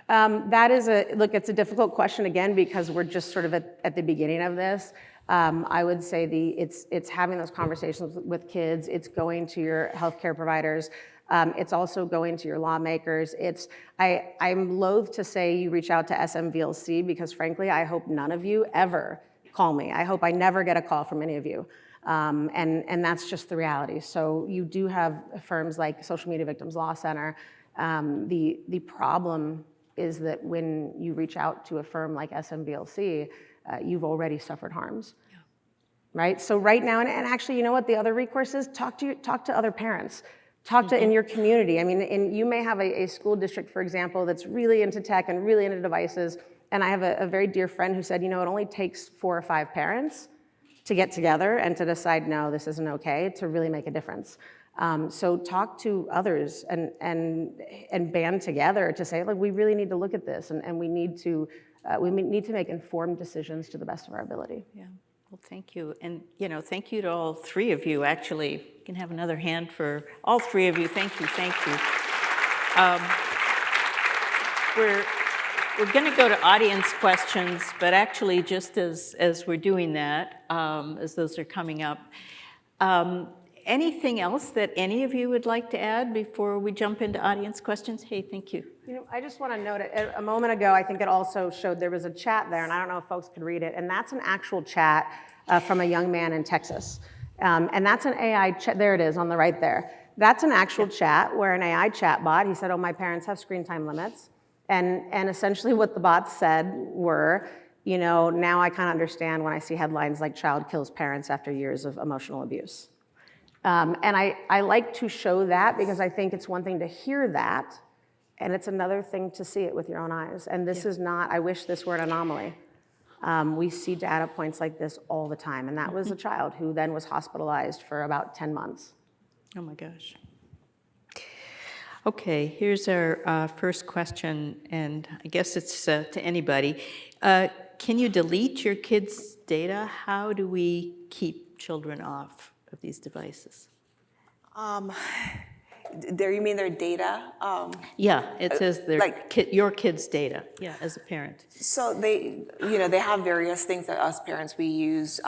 It's a difficult question again, because we're just sort of at the beginning of this. I would say it's having those conversations with kids. It's going to your healthcare providers. It's also going to your lawmakers. I'm loath to say you reach out to SMVLC because frankly, I hope none of you ever call me. I hope I never get a call from any of you. And that's just the reality. So you do have firms like Social Media Victims Law Center. The problem is that when you reach out to a firm like SMVLC, you've already suffered harms, right? So right now, and actually, you know what the other recourse is? Talk to other parents. Talk to in your community. I mean, you may have a school district, for example, that's really into tech and really into devices. And I have a very dear friend who said, it only takes 4 or 5 parents to get together and to decide, no, this isn't okay, to really make a difference. So talk to others and band together to say, look, we really need to look at this, and we need to make informed decisions to the best of our ability. Yeah. Well, thank you. And, thank you to all 3 of you. Actually, you can have another hand for all 3 of you. Thank you. Thank you. We're going to go to audience questions, but actually, just as we're doing that, as those are coming up, anything else that any of you would like to add before we jump into audience questions? Hey, thank you. I just want to note a moment ago, I think it also showed there was a chat there, and I don't know if folks could read it, and that's an actual chat from a young man in Texas. And that's an AI chat, there it is on the right there. That's an actual chat where an AI chatbot, he said, oh, my parents have screen time limits. And essentially what the bots said were, you know, now I kind of understand when I see headlines like child kills parents after years of emotional abuse. And I like to show that because I think it's one thing to hear that, and it's another thing to see it with your own eyes. And this is not, I wish this were an anomaly. We see data points like this all the time. And that was a child who then was hospitalized for about 10 months. Oh my gosh. Okay, here's our first question, and I guess it's to anybody. Can you delete your kids' data? How do we keep children off of these devices? You mean their data? Yeah, it says your kids' data. Yeah, as a parent. So they have various things that us parents we use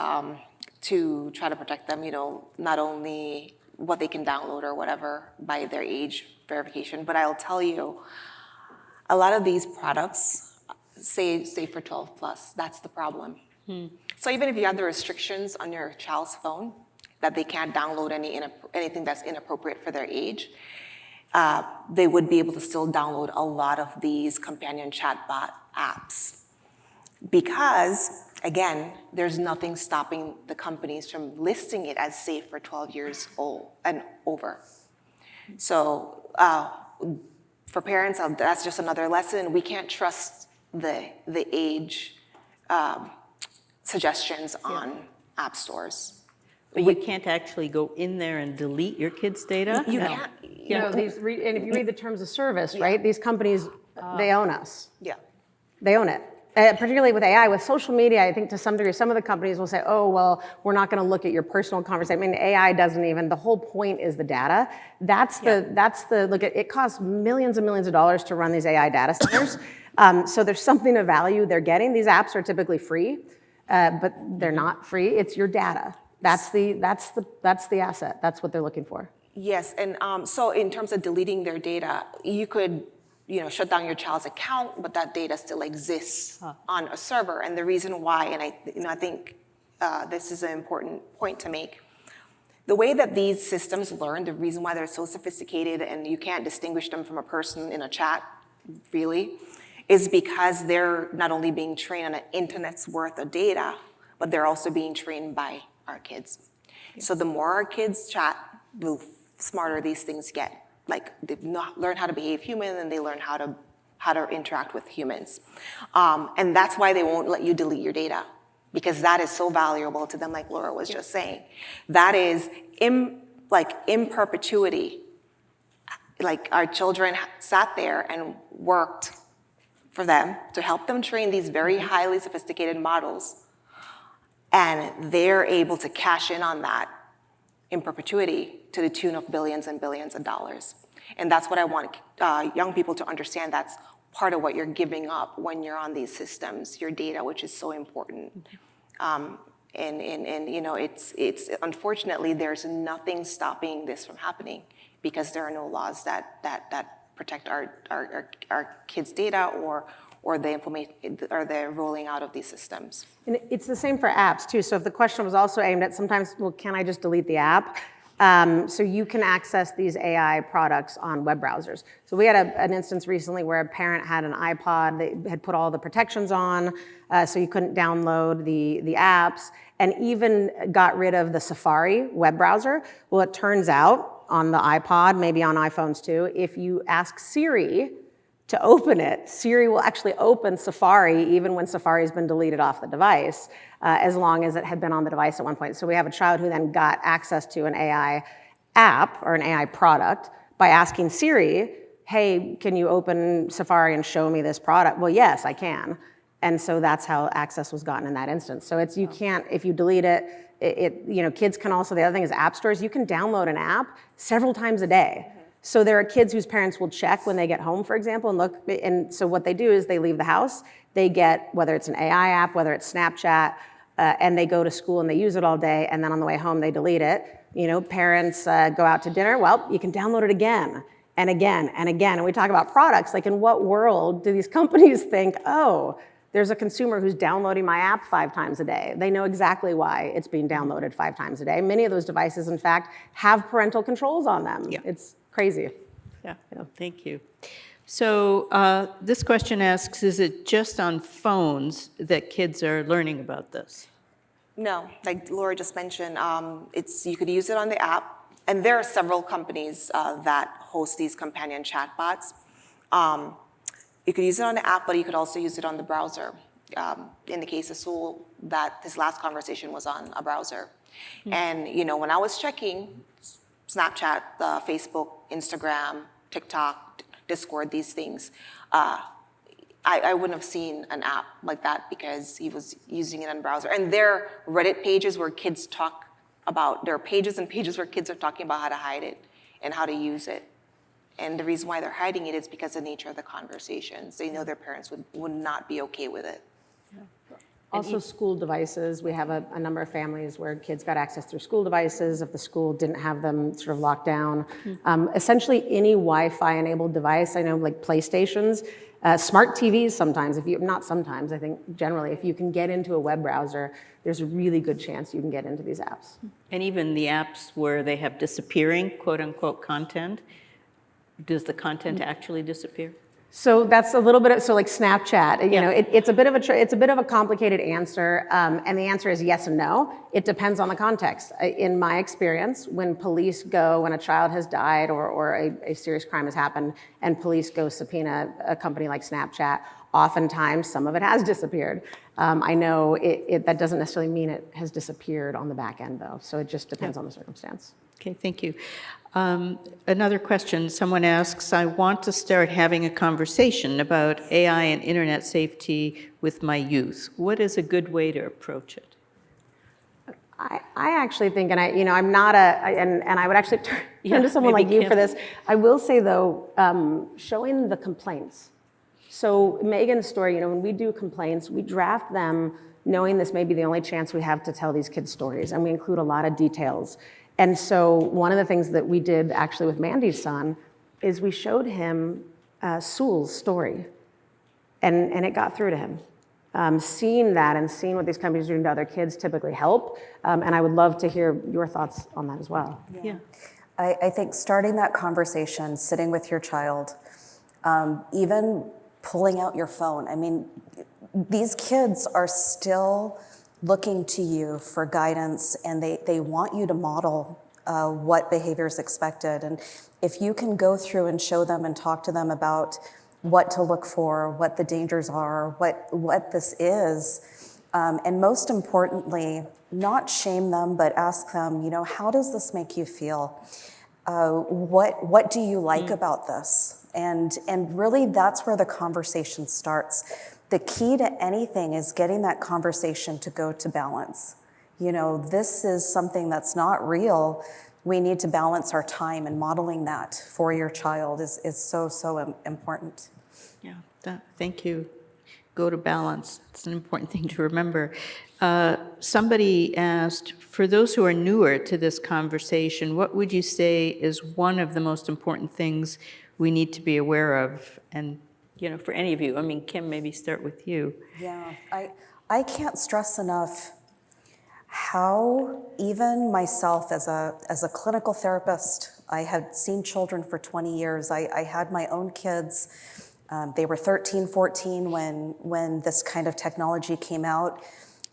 to try to protect them. You know, not only what they can download or whatever by their age verification, but I'll tell you, a lot of these products say for 12 plus. That's the problem. So even if you have the restrictions on your child's phone that they can't download anything that's inappropriate for their age, they would be able to still download a lot of these companion chatbot apps. Because, again, there's nothing stopping the companies from listing it as safe for 12 years old and over. So for parents, that's just another lesson. We can't trust the age suggestions on app stores. But you can't actually go in there and delete your kids' data? You can't. You know, and if you read the terms of service, right, these companies, they own us. Yeah. They own it. Particularly with AI, with social media, I think to some degree, some of the companies will say, oh, well, we're not going to look at your personal conversation. I mean, AI doesn't even, the whole point is the data. That's the look at, it costs millions and millions of dollars to run these AI data centers. So there's something of value they're getting. These apps are typically free, but they're not free. It's your data. That's the asset. That's what they're looking for. Yes, and so in terms of deleting their data, you could shut down your child's account, but that data still exists on a server. And the reason why, and I think this is an important point to make, the way that these systems learn, the reason why they're so sophisticated and you can't distinguish them from a person in a chat, really, is because they're not only being trained on an internet's worth of data, but they're also being trained by our kids. So the more our kids chat, the smarter these things get. Like they learn how to behave human, and they learn how to interact with humans, and that's why they won't let you delete your data, because that is so valuable to them. Like Laura was just saying, that is in perpetuity. Like our children sat there and worked for them to help them train these very highly sophisticated models, and they're able to cash in on that in perpetuity to the tune of billions and billions of dollars. And that's what I want young people to understand. That's part of what you're giving up when you're on these systems, your data, which is so important. And it's unfortunately, there's nothing stopping this from happening because there are no laws that protect our kids' data or the rolling out of these systems. And it's the same for apps too. So if the question was also aimed at sometimes, well, can I just delete the app? So you can access these AI products on web browsers. So we had an instance recently where a parent had an iPod, they had put all the protections on, so you couldn't download the apps, and even got rid of the Safari web browser. Well, it turns out on the iPod, maybe on iPhones too, if you ask Siri to open it, Siri will actually open Safari even when Safari's been deleted off the device, as long as it had been on the device at one point. So we have a child who then got access to an AI app or an AI product by asking Siri, hey, can you open Safari and show me this product? Well, yes, I can. And so that's how access was gotten in that instance. So it's, you can't, if you delete it, kids can also, the other thing is app stores, you can download an app several times a day. So there are kids whose parents will check when they get home, for example, and look, and so what they do is they leave the house, they get, whether it's an AI app, whether it's Snapchat, and they go to school and they use it all day, and then on the way home they delete it. Parents go out to dinner, well, you can download it again, and again, and again. And we talk about products, like in what world do these companies think, oh, There's a consumer who's downloading my app 5 times a day. They know exactly why it's being downloaded 5 times a day. Many of those devices, in fact, have parental controls on them. Yeah. It's crazy. Yeah, thank you. So this question asks, is it just on phones that kids are learning about this? No, like Laura just mentioned, you could use it on the app, and there are several companies that host these companion chatbots. You could use it on the app, but you could also use it on the browser. In the case of Sewell, that his last conversation was on a browser. And when I was checking Snapchat, Facebook, Instagram, TikTok, Discord, these things, I wouldn't have seen an app like that because he was using it on browser. And there are Reddit pages where kids talk about, there are pages and pages where kids are talking about how to hide it and how to use it. And the reason why they're hiding it is because of the nature of the conversations. They know their parents would not be okay with it. Also, school devices. We have a number of families where kids got access through school devices if the school didn't have them sort of locked down. Essentially, any Wi-Fi enabled device, I know like PlayStations, smart TVs sometimes, I think generally, if you can get into a web browser, there's a really good chance you can get into these apps. And even the apps where they have disappearing, quote unquote, content, does the content actually disappear? So that's a little bit of, so like Snapchat, it's a bit of a complicated answer, and the answer is yes and no. It depends on the context. In my experience, when a child has died or a serious crime has happened, and police go subpoena a company like Snapchat, oftentimes some of it has disappeared. I know that doesn't necessarily mean it has disappeared on the back end though, so it just depends on the circumstance. Okay, thank you. Another question, someone asks, I want to start having a conversation about AI and internet safety with my youth. What is a good way to approach it? I actually think, and I'm not and I would actually turn to someone like you for this. I will say though, showing the complaints. So Megan's story, when we do complaints, we draft them knowing this may be the only chance we have to tell these kids stories, and we include a lot of details. And so one of the things that we did actually with Mandy's son is we showed him Sewell's story, and it got through to him. Seeing that and seeing what these companies are doing to other kids typically help, and I would love to hear your thoughts on that as well. Yeah. I think starting that conversation, sitting with your child, even pulling out your phone. I mean, these kids are still looking to you for guidance, and they want you to model what behavior is expected. And if you can go through and show them and talk to them about what to look for, what the dangers are, what this is, and most importantly, not shame them, but ask them, how does this make you feel? What do you like about this? And really that's where the conversation starts. The key to anything is getting that conversation to go to balance. This is something that's not real. We need to balance our time, and modeling that for your child is so important. Yeah, thank you. Go to balance. It's an important thing to remember. Somebody asked, for those who are newer to this conversation, what would you say is one of the most important things we need to be aware of? And for any of you, Kim, maybe start with you. Yeah, I can't stress enough how even myself as a clinical therapist, I had seen children for 20 years. I had my own kids. They were 13, 14 when this kind of technology came out.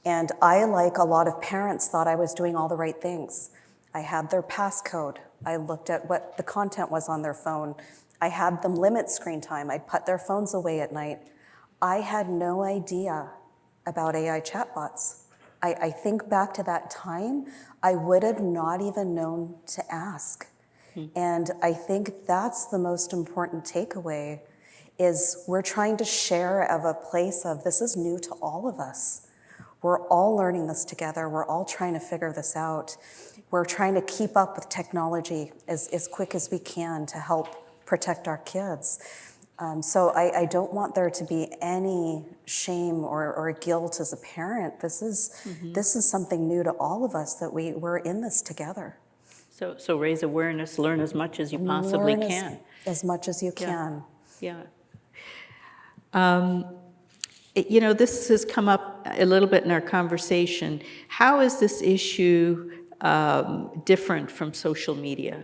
And I, like a lot of parents, thought I was doing all the right things. I had their passcode. I looked at what the content was on their phone. I had them limit screen time. I'd put their phones away at night. I had no idea about AI chatbots. I think back to that time, I would have not even known to ask. And I think that's the most important takeaway, is we're trying to share of a place of this is new to all of us. We're all learning this together. We're all trying to figure this out. We're trying to keep up with technology as quick as we can to help protect our kids. So I don't want there to be any shame or guilt as a parent. This is something new to all of us, that we're in this together. So raise awareness, learn as much as you possibly can. As much as you can. Yeah. You know, this has come up a little bit in our conversation. How is this issue different from social media?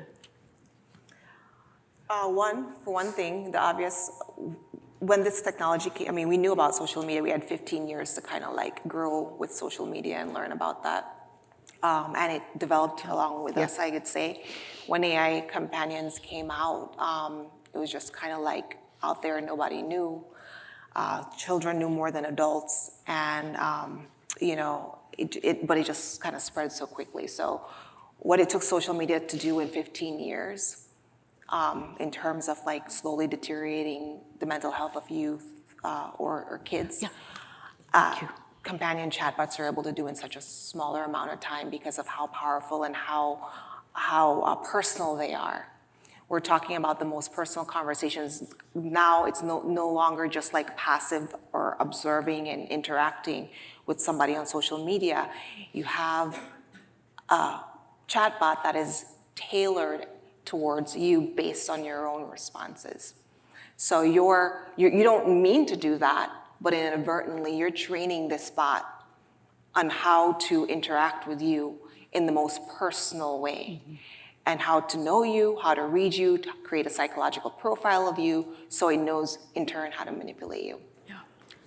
For one thing, the obvious, when this technology came, I mean, we knew about social media. We had 15 years to kind of like grow with social media and learn about that. And it developed along with us, I could say. When AI companions came out, it was just kind of like out there, nobody knew. Children knew more than adults, and but it just kind of spread so quickly. So what it took social media to do in 15 years, in terms of like slowly deteriorating the mental health of youth or kids, companion chatbots are able to do in such a smaller amount of time because of how powerful and how personal they are. We're talking about the most personal conversations. Now it's no longer just like passive or observing and interacting with somebody on social media. You have a chatbot that is tailored towards you based on your own responses. So you don't mean to do that, but inadvertently you're training this bot on how to interact with you in the most personal way. And how to know you, how to read you, to create a psychological profile of you, so it knows in turn how to manipulate you,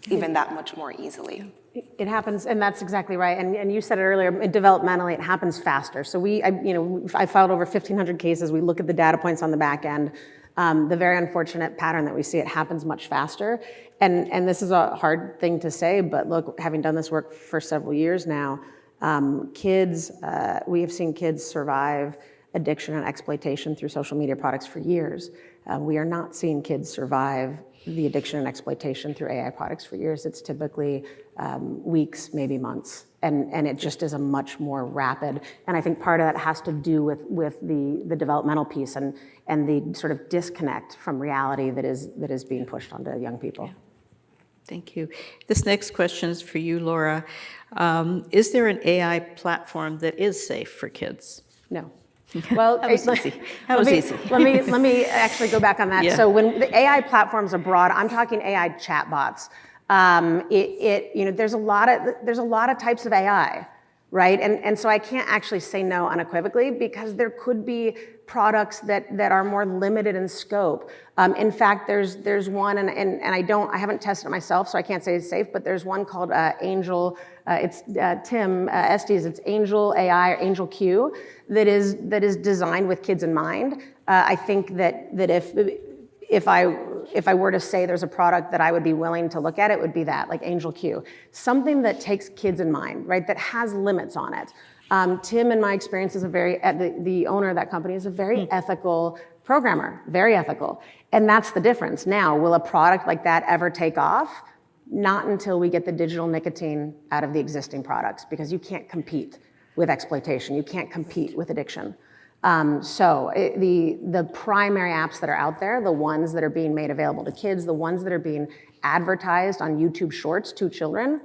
even that much more easily. It happens, and that's exactly right. And you said it earlier, developmentally, it happens faster. So I filed over 1,500 cases. We look at the data points on the back end. The very unfortunate pattern that we see, it happens much faster. And this is a hard thing to say, but look, having done this work for several years now, we have seen kids survive addiction and exploitation through social media products for years. We are not seeing kids survive the addiction and exploitation through AI products for years. It's typically weeks, maybe months, and it just is a much more rapid. And I think part of that has to do with the developmental piece and the sort of disconnect from reality that is being pushed onto young people. Yeah. Thank you. This next question is for you, Laura. Is there an AI platform that is safe for kids? No. Well, That was easy. That was easy. Let me actually go back on that. Yeah. So when the AI platforms are broad, I'm talking AI chatbots. There's a lot of types of AI, right? And so I can't actually say no unequivocally because there could be products that are more limited in scope. In fact, there's one, and I haven't tested it myself, so I can't say it's safe, but there's one called Angel. It's Tim Estes. It's Angel AI or Angel Q that is designed with kids in mind. I think that if I were to say there's a product that I would be willing to look at, it would be that, like Angel Q, something that takes kids in mind, right? That has limits on it. Tim, in my experience, is the owner of that company is a very ethical programmer, very ethical, and that's the difference. Now, will a product like that ever take off? Not until we get the digital nicotine out of the existing products, because you can't compete with exploitation. You can't compete with addiction. The primary apps that are out there, the ones that are being made available to kids, the ones that are being advertised on YouTube Shorts to children,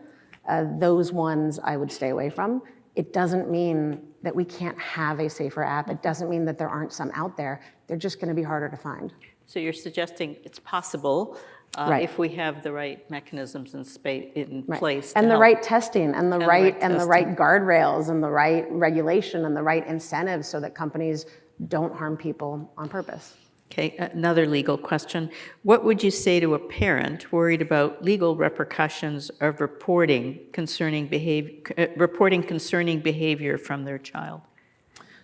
those ones I would stay away from. It doesn't mean that we can't have a safer app. It doesn't mean that there aren't some out there. They're just going to be harder to find. So you're suggesting it's possible Right. if we have the right mechanisms in Right. place. And to the help. right testing and the right testing. guardrails and the right regulation and the right incentives so that companies don't harm people on purpose. Okay, another legal question. What would you say to a parent worried about legal repercussions of reporting concerning behavior from their child?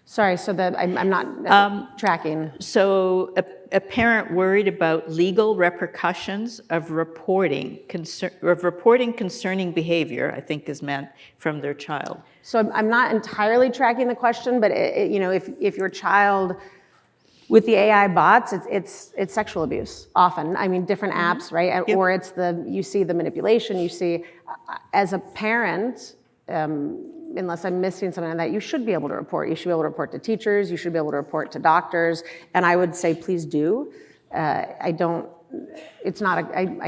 Sorry, so that I'm not tracking. So a parent worried about legal repercussions of reporting concerning behavior, I think is meant, from their child. So I'm not entirely tracking the question, but if your child, with the AI bots, it's sexual abuse often. I mean, different apps, right? Yep. Or you see the manipulation. You see, as a parent, unless I'm missing something like that, you should be able to report. You should be able to report to teachers. You should be able to report to doctors. And I would say, please do. I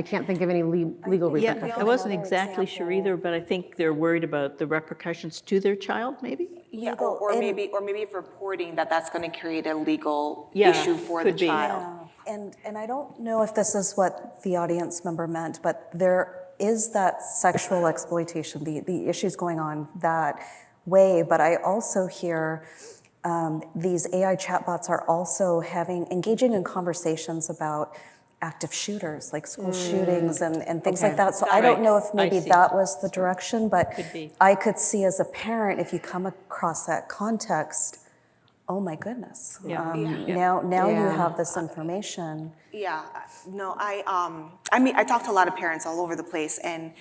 can't think of any legal repercussions. Yeah, I wasn't exactly sure either, but I think they're worried about the repercussions to their child, maybe? Yeah, or maybe if reporting that's going to create a legal issue for the could be. child. Yeah. And I don't know if this is what the audience member meant, but there is that sexual exploitation, the issues going on that way, but I also hear these AI chatbots are also engaging in conversations about active shooters, like school shootings and things like that. So I don't know if maybe see. that was the direction, but Could be. I could see as a parent, if you come across that context, oh my goodness. Yeah. Now you Yeah. have this information. Yeah, no, I mean, I talk to a lot of parents all over the place, and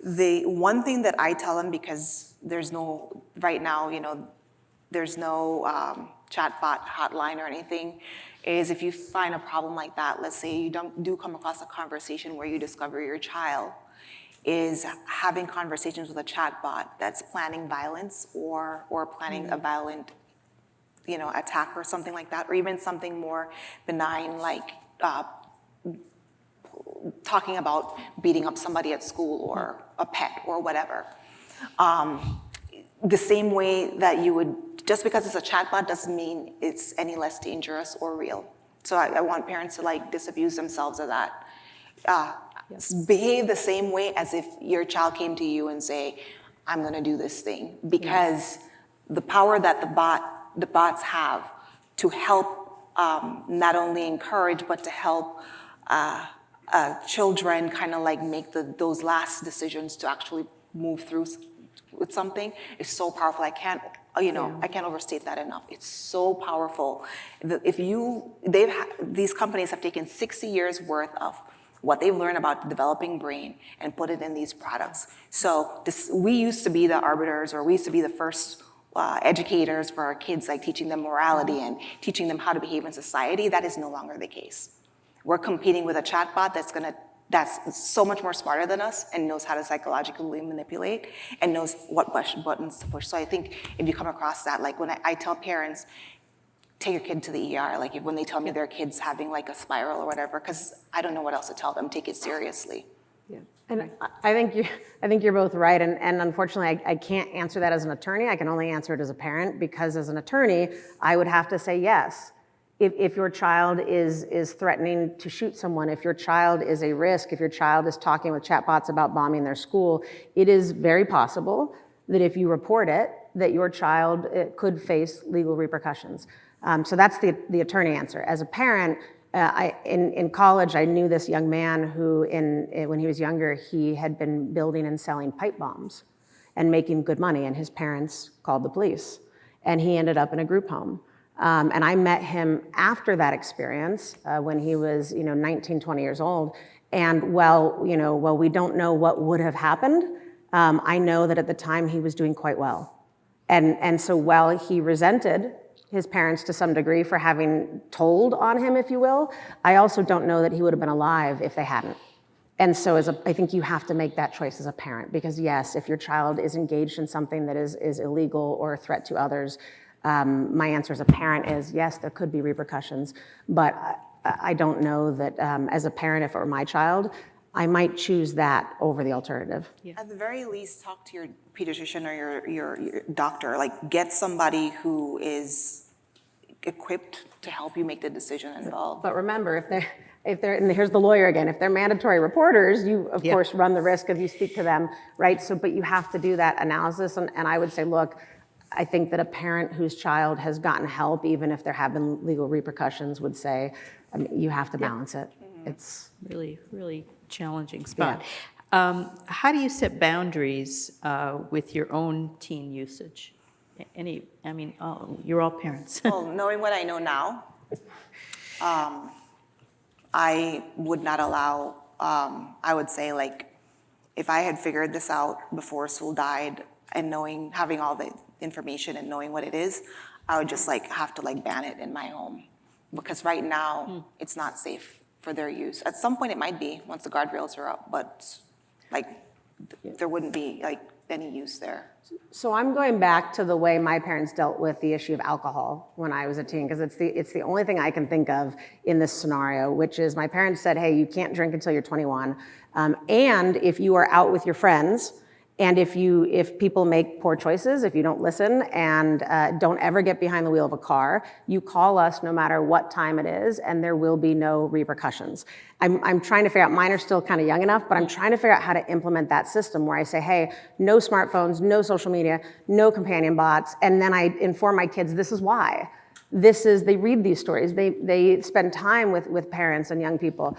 the one thing that I tell them, because there's no, right now, there's no chatbot hotline or anything, is if you find a problem like that, let's say you do come across a conversation where you discover your child is having conversations with a chatbot that's planning violence or planning a violent attack or something like that, or even something more benign like talking about beating up somebody at school or a pet or whatever. The same way that you would, just because it's a chatbot doesn't mean it's any less dangerous or real. So I want parents to disabuse themselves of that. Behave the same way as if your child came to you and say, I'm gonna do this thing, because the power that the bots have to help not only encourage, but to help children kind of make those last decisions to actually move through with something is so powerful. I can't overstate that enough. It's so powerful. These companies have taken 60 years worth of what they've learned about the developing brain and put it in these products. So we used to be the arbiters, or we used to be the first educators for our kids, teaching them morality and teaching them how to behave in society. That is no longer the case. We're competing with a chatbot that's so much more smarter than us and knows how to psychologically manipulate and knows what buttons to push. So I think if you come across that, when I tell parents, take your kid to the ER, when they tell me their kid's having a spiral or whatever, because I don't know what else to tell them, take it seriously. Yeah. And I think you're both right, and unfortunately, I can't answer that as an attorney. I can only answer it as a parent, because as an attorney, I would have to say yes. If your child is threatening to shoot someone, if your child is a risk, if your child is talking with chatbots about bombing their school, it is very possible that if you report it, that your child could face legal repercussions. So that's the attorney answer. As a parent, in college, I knew this young man who, when he was younger, he had been building and selling pipe bombs and making good money, and his parents called the police, and he ended up in a group home. And I met him after that experience when he was 19, 20 years old. And while we don't know what would have happened, I know that at the time he was doing quite well. And so while he resented his parents to some degree for having told on him, if you will, I also don't know that he would have been alive if they hadn't. And so I think you have to make that choice as a parent, because yes, if your child is engaged in something that is illegal or a threat to others, my answer as a parent is yes, there could be repercussions, but I don't know that as a parent, if it were my child, I might choose that over the alternative. Yeah. At the very least, talk to your pediatrician or your doctor. Get somebody who is equipped to help you make the decision involved. But remember, if they're, and here's the lawyer again, if they're mandatory reporters, you of course run the risk of you speak to them, right? So, but you have to do that analysis, and I would say, look, I think that a parent whose child has gotten help, even if there have been legal repercussions, would say, you have to balance it. It's Really, really challenging spot. How do you set boundaries with your own teen usage? You're all parents. Well, knowing what I know now, I would not allow, I would say if I had figured this out before Sewell died and having all the information and knowing what it is, I would just have to ban it in my home. Because right now, it's not safe for their use. At some point it might be, once the guardrails are up, but there wouldn't be any use there. So I'm going back to the way my parents dealt with the issue of alcohol when I was a teen, because it's the only thing I can think of in this scenario, which is my parents said, hey, you can't drink until you're 21. And if you are out with your friends And if people make poor choices, if you don't listen and don't ever get behind the wheel of a car, you call us no matter what time it is, and there will be no repercussions. I'm trying to figure out, mine are still kind of young enough, but I'm trying to figure out how to implement that system where I say, hey, no smartphones, no social media, no companion bots, and then I inform my kids, this is why. They read these stories, they spend time with parents and young people,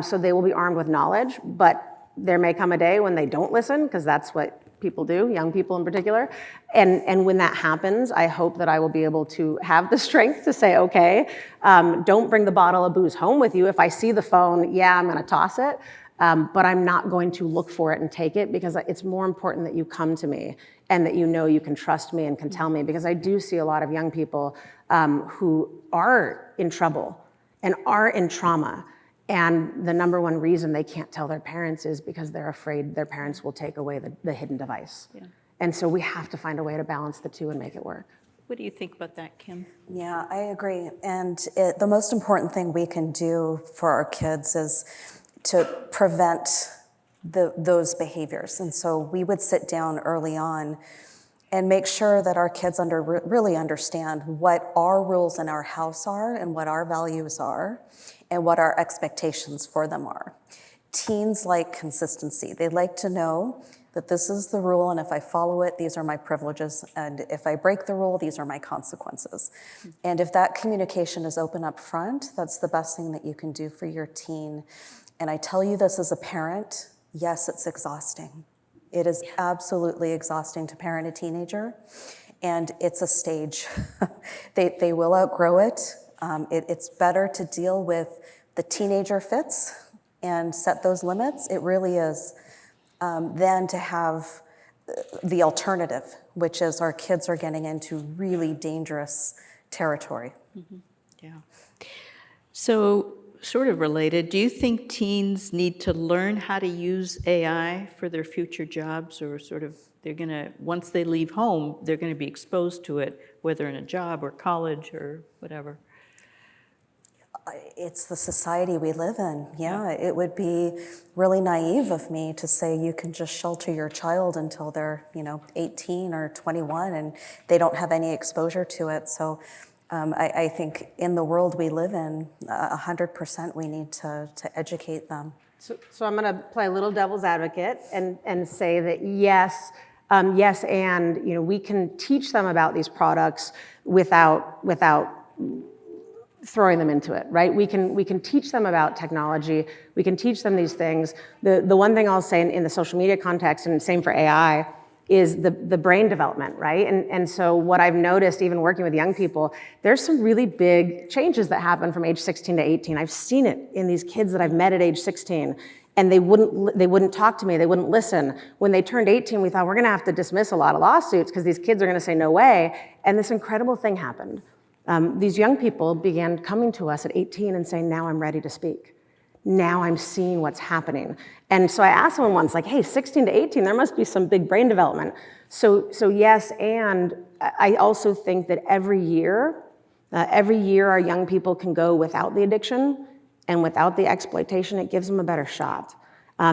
so they will be armed with knowledge, but there may come a day when they don't listen, because that's what people do, young people in particular. And when that happens, I hope that I will be able to have the strength to say, okay, don't bring the bottle of booze home with you. If I see the phone, yeah, I'm gonna toss it, but I'm not going to look for it and take it, because it's more important that you come to me and that you know you can trust me and can tell me, because I do see a lot of young people who are in trouble and are in trauma. And the number one reason they can't tell their parents is because they're afraid their parents will take away the hidden device. Yeah. And so we have to find a way to balance the two and make it work. What do you think about that, Kim? Yeah, I agree. And the most important thing we can do for our kids is to prevent those behaviors. And so we would sit down early on and make sure that our kids really understand what our rules in our house are and what our values are and what our expectations for them are. Teens like consistency. They like to know that this is the rule, and if I follow it, these are my privileges, and if I break the rule, these are my consequences. And if that communication is open up front, that's the best thing that you can do for your teen. And I tell you this as a parent, yes, it's exhausting. It is absolutely exhausting to parent a teenager, and it's a stage. They will outgrow it. It's better to deal with the teenager fits and set those limits. It really is, than to have the alternative, which is our kids are getting into really dangerous territory. Mm-hmm. Yeah. So, sort of related, do you think teens need to learn how to use AI for their future jobs, or sort of once they leave home, they're gonna be exposed to it, whether in a job or college or whatever? It's the society we live in. Yeah, it would be really naive of me to say you can just shelter your child until they're 18 or 21 and they don't have any exposure to it. So I think in the world we live in, 100% we need to educate them. So I'm going to play a little devil's advocate and say that yes, and we can teach them about these products without throwing them into it, right? We can teach them about technology. We can teach them these things. The one thing I'll say in the social media context, and same for AI, is the brain development, right? And so what I've noticed, even working with young people, there's some really big changes that happen from age 16 to 18. I've seen it in these kids that I've met at age 16, and they wouldn't talk to me, they wouldn't listen. When they turned 18, we thought we're gonna have to dismiss a lot of lawsuits because these kids are gonna say no way, and this incredible thing happened. These young people began coming to us at 18 and saying, now I'm ready to speak. Now I'm seeing what's happening. And so I asked someone once, like, hey, 16 to 18, there must be some big brain development. So yes, and I also think that every year our young people can go without the addiction and without the exploitation. It gives them a better shot.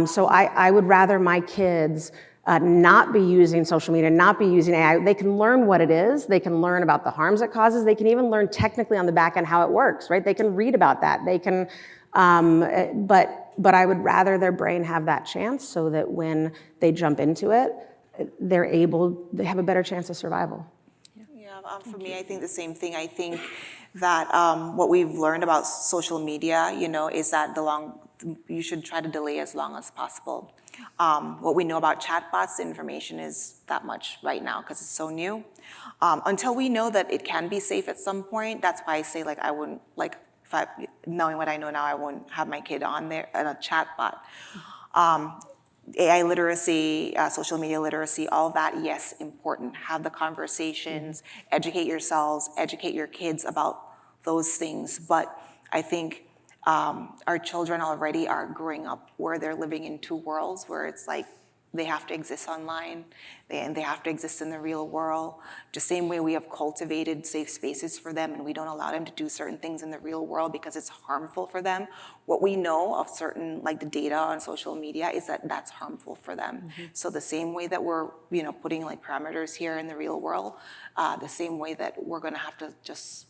So I would rather my kids not be using social media, not be using AI. They can learn what it is. They can learn about the harms it causes. They can even learn technically on the back end how it works, right? They can read about that. They can, but I would rather their brain have that chance so that when they jump into it, they have a better chance of survival. Yeah, for me, I think the same thing. I think that what we've learned about social media, is that you should try to delay as long as possible. What we know about chatbots, the information is that much right now because it's so new. Until we know that it can be safe at some point, that's why I say, I wouldn't, knowing what I know now, I wouldn't have my kid on there in a chatbot. AI literacy, social media literacy, all that, yes, important. Have the conversations, educate yourselves, educate your kids about those things. But I think our children already are growing up where they're living in two worlds, where it's they have to exist online, and they have to exist in the real world. The same way we have cultivated safe spaces for them and we don't allow them to do certain things in the real world because it's harmful for them. What we know of certain, like the data on social media, is that that's harmful for them. So the same way that we're, putting like parameters here in the real world, the same way that we're gonna have to just,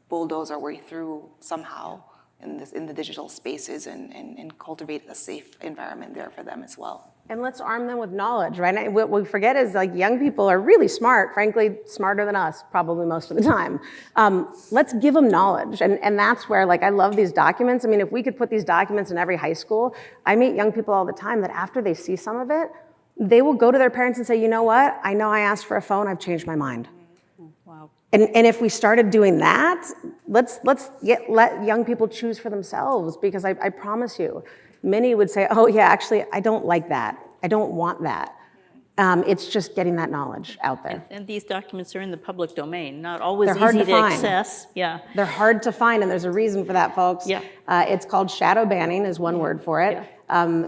bulldoze our way through somehow in the digital spaces and cultivate a safe environment there for them as well. And let's arm them with knowledge, right? And what we forget is like young people are really smart, frankly, smarter than us probably most of the time. Let's give them knowledge. And that's where like I love these documents. I mean, if we could put these documents in every high school, I meet young people all the time that after they see some of it, they will go to their parents and say, you know what? I know I asked for a phone, I've changed my mind. Wow. And if we started doing that, let's let young people choose for themselves, because I promise you, many would say, oh yeah, actually, I don't like that. I don't want that. It's just getting that knowledge out there. And these documents are in the public domain, not always They're hard easy to to find. access. Yeah. They're hard to find, and there's a reason for that, folks. Yeah. It's called shadow banning is one word for it.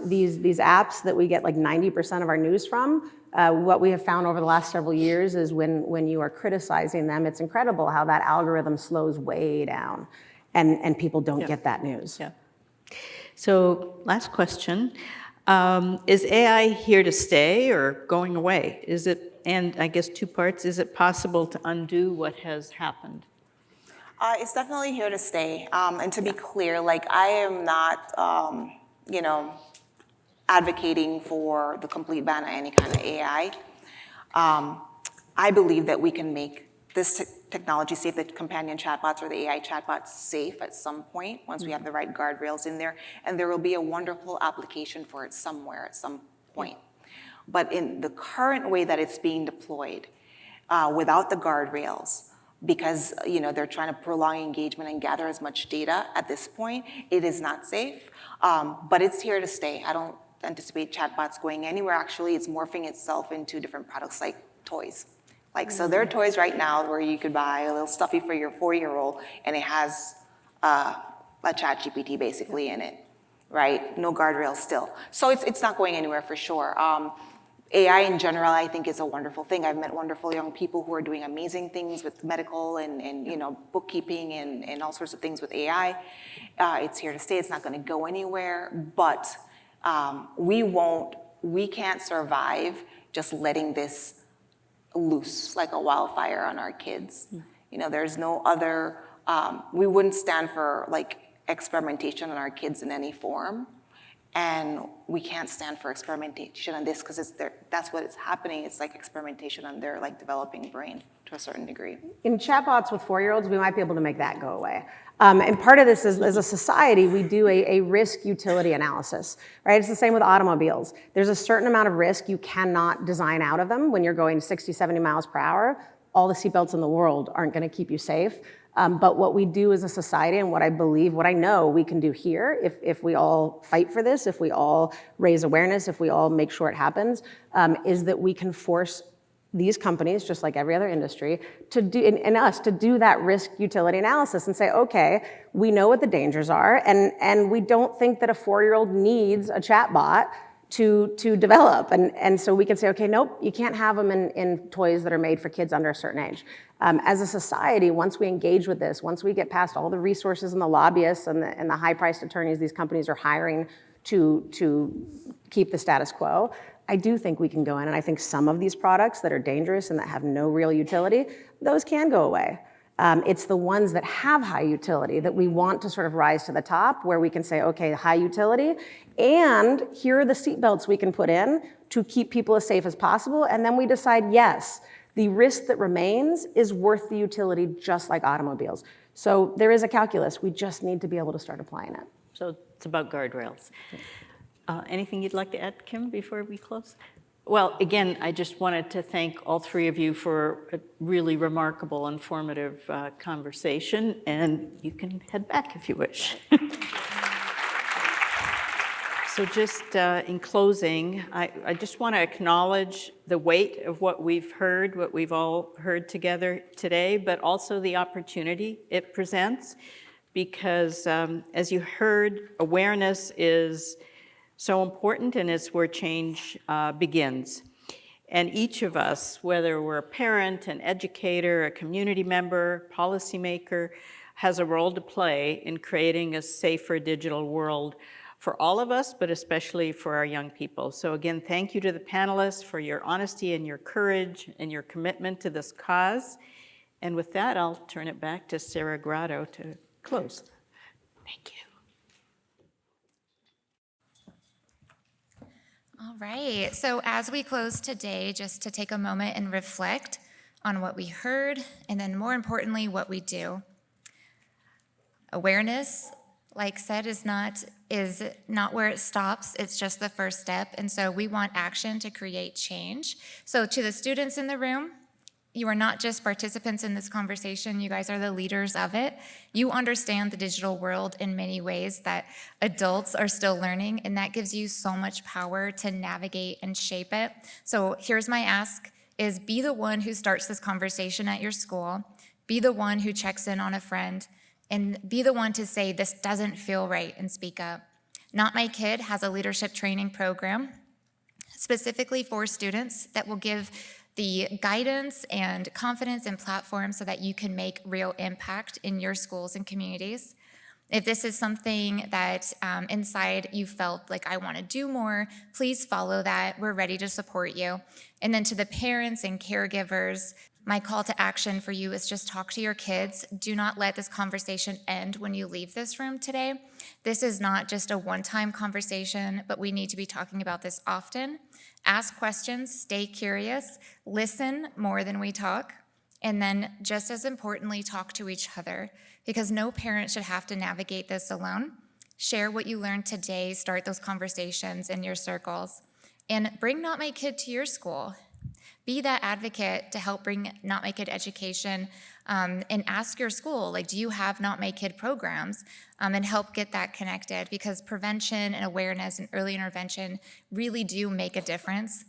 These apps that we get like 90% of our news from, what we have found over the last several years is when you are criticizing them, it's incredible how that algorithm slows way down, and people don't get that news. Yeah. So last question. Is AI here to stay or going away? Is it, and I guess two parts, is it possible to undo what has happened? It's definitely here to stay. And to be clear, like I am not, advocating for the complete ban of any kind of AI. I believe that we can make this technology safe, the companion chatbots or the AI chatbots safe at some point once we have the right guardrails in there, and there will be a wonderful application for it somewhere at some point. But in the current way that it's being deployed, without the guardrails, because they're trying to prolong engagement and gather as much data at this point, it is not safe. But it's here to stay. I don't anticipate chatbots going anywhere. Actually, it's morphing itself into different products like toys. So there are toys right now where you could buy a little stuffy for your 4-year-old, and it has a chat GPT basically in it, right? No guardrails still. So it's not going anywhere for sure. AI in general, I think, is a wonderful thing. I've met wonderful young people who are doing amazing things with medical and bookkeeping and all sorts of things with AI. It's here to stay. It's not going to go anywhere. But we can't survive just letting this loose like a wildfire on our kids. There's no other. We wouldn't stand for like experimentation on our kids in any form. And we can't stand for experimentation on this because that's what is happening. It's like experimentation on their like developing brain to a certain degree. In chatbots with 4-year-olds, we might be able to make that go away. And part of this is, as a society, we do a risk utility analysis, right? It's the same with automobiles. There's a certain amount of risk you cannot design out of them when you're going 60, 70 miles per hour. All the seatbelts in the world aren't going to keep you safe. But what we do as a society, and what I know we can do here, if we all fight for this, if we all raise awareness, if we all make sure it happens, is that we can force these companies, just like every other industry, to do, and us, to do that risk utility analysis and say, okay, we know what the dangers are, and we don't think that a 4-year-old needs a chatbot to develop. And so we can say, okay, nope, you can't have them in toys that are made for kids under a certain age. As a society, once we engage with this, once we get past all the resources and the lobbyists and the high-priced attorneys these companies are hiring to keep the status quo, I do think we can go in, and I think some of these products that are dangerous and that have no real utility, those can go away. It's the ones that have high utility that we want to sort of rise to the top, where we can say, okay, high utility, and here are the seatbelts we can put in to keep people as safe as possible, and then we decide, yes, the risk that remains is worth the utility, just like automobiles. So there is a calculus. We just need to be able to start applying it. So it's about guardrails. Anything you'd like to add, Kim, before we close? Well, again, I just wanted to thank all three of you for a really remarkable, informative conversation, and you can head back if you wish. So just in closing, I just want to acknowledge the weight of what we've heard, what we've all heard together today, but also the opportunity it presents, because as you heard, awareness is So important, and it's where change begins. And each of us, whether we're a parent, an educator, a community member, policymaker, has a role to play in creating a safer digital world for all of us, but especially for our young people. So again, thank you to the panelists for your honesty and your courage and your commitment to this cause. And with that, I'll turn it back to Sarah Grotto to close. Thank you. All right, so as we close today, just to take a moment and reflect on what we heard, and then more importantly, what we do. Awareness, like said, is not where it stops, it's just the first step, and so we want action to create change. So to the students in the room, you are not just participants in this conversation, you guys are the leaders of it. You understand the digital world in many ways that adults are still learning, and that gives you so much power to navigate and shape it. So here's my ask, is be the one who starts this conversation at your school, be the one who checks in on a friend, and be the one to say, this doesn't feel right, and speak up. Not My Kid has a leadership training program specifically for students that will give the guidance and confidence and platform so that you can make real impact in your schools and communities. If this is something that inside you felt like I want to do more, please follow that. We're ready to support you. And then to the parents and caregivers, my call to action for you is just talk to your kids. Do not let this conversation end when you leave this room today. This is not just a one-time conversation, but we need to be talking about this often. Ask questions, stay curious, listen more than we talk, and then just as importantly, talk to each other, because no parent should have to navigate this alone. Share what you learned today, start those conversations in your circles, and bring Not My Kid to your school. Be that advocate to help bring Not My Kid education, and ask your school, like, do you have Not My Kid programs? And help get that connected, because prevention and awareness and early intervention really do make a difference.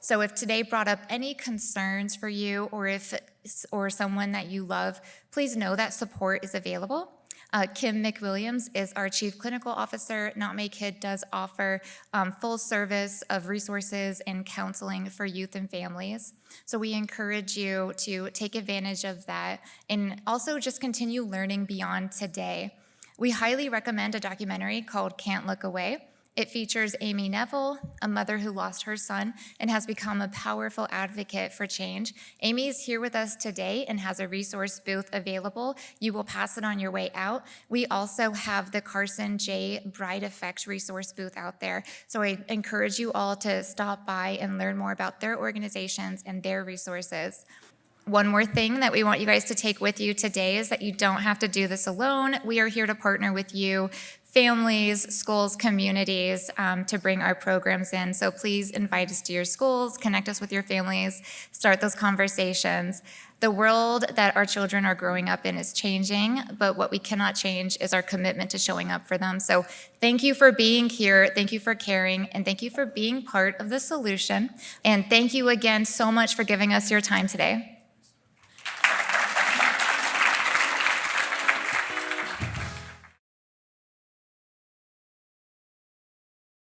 So if today brought up any concerns for you, or someone that you love, please know that support is available. Kim McWilliams is our Chief Clinical Officer. Not My Kid does offer full service of resources and counseling for youth and families. So we encourage you to take advantage of that and also just continue learning beyond today. We highly recommend a documentary called Can't Look Away. It features Amy Neville, a mother who lost her son and has become a powerful advocate for change. Amy is here with us today and has a resource booth available. You will pass it on your way out. We also have the Carson J. Bride Effect resource booth out there. So I encourage you all to stop by and learn more about their organizations and their resources. One more thing that we want you guys to take with you today is that you don't have to do this alone. We are here to partner with you, families, schools, communities, to bring our programs in. So please invite us to your schools, connect us with your families, start those conversations. The world that our children are growing up in is changing, but what we cannot change is our commitment to showing up for them. So thank you for being here, thank you for caring, and thank you for being part of the solution. And thank you again so much for giving us your time today.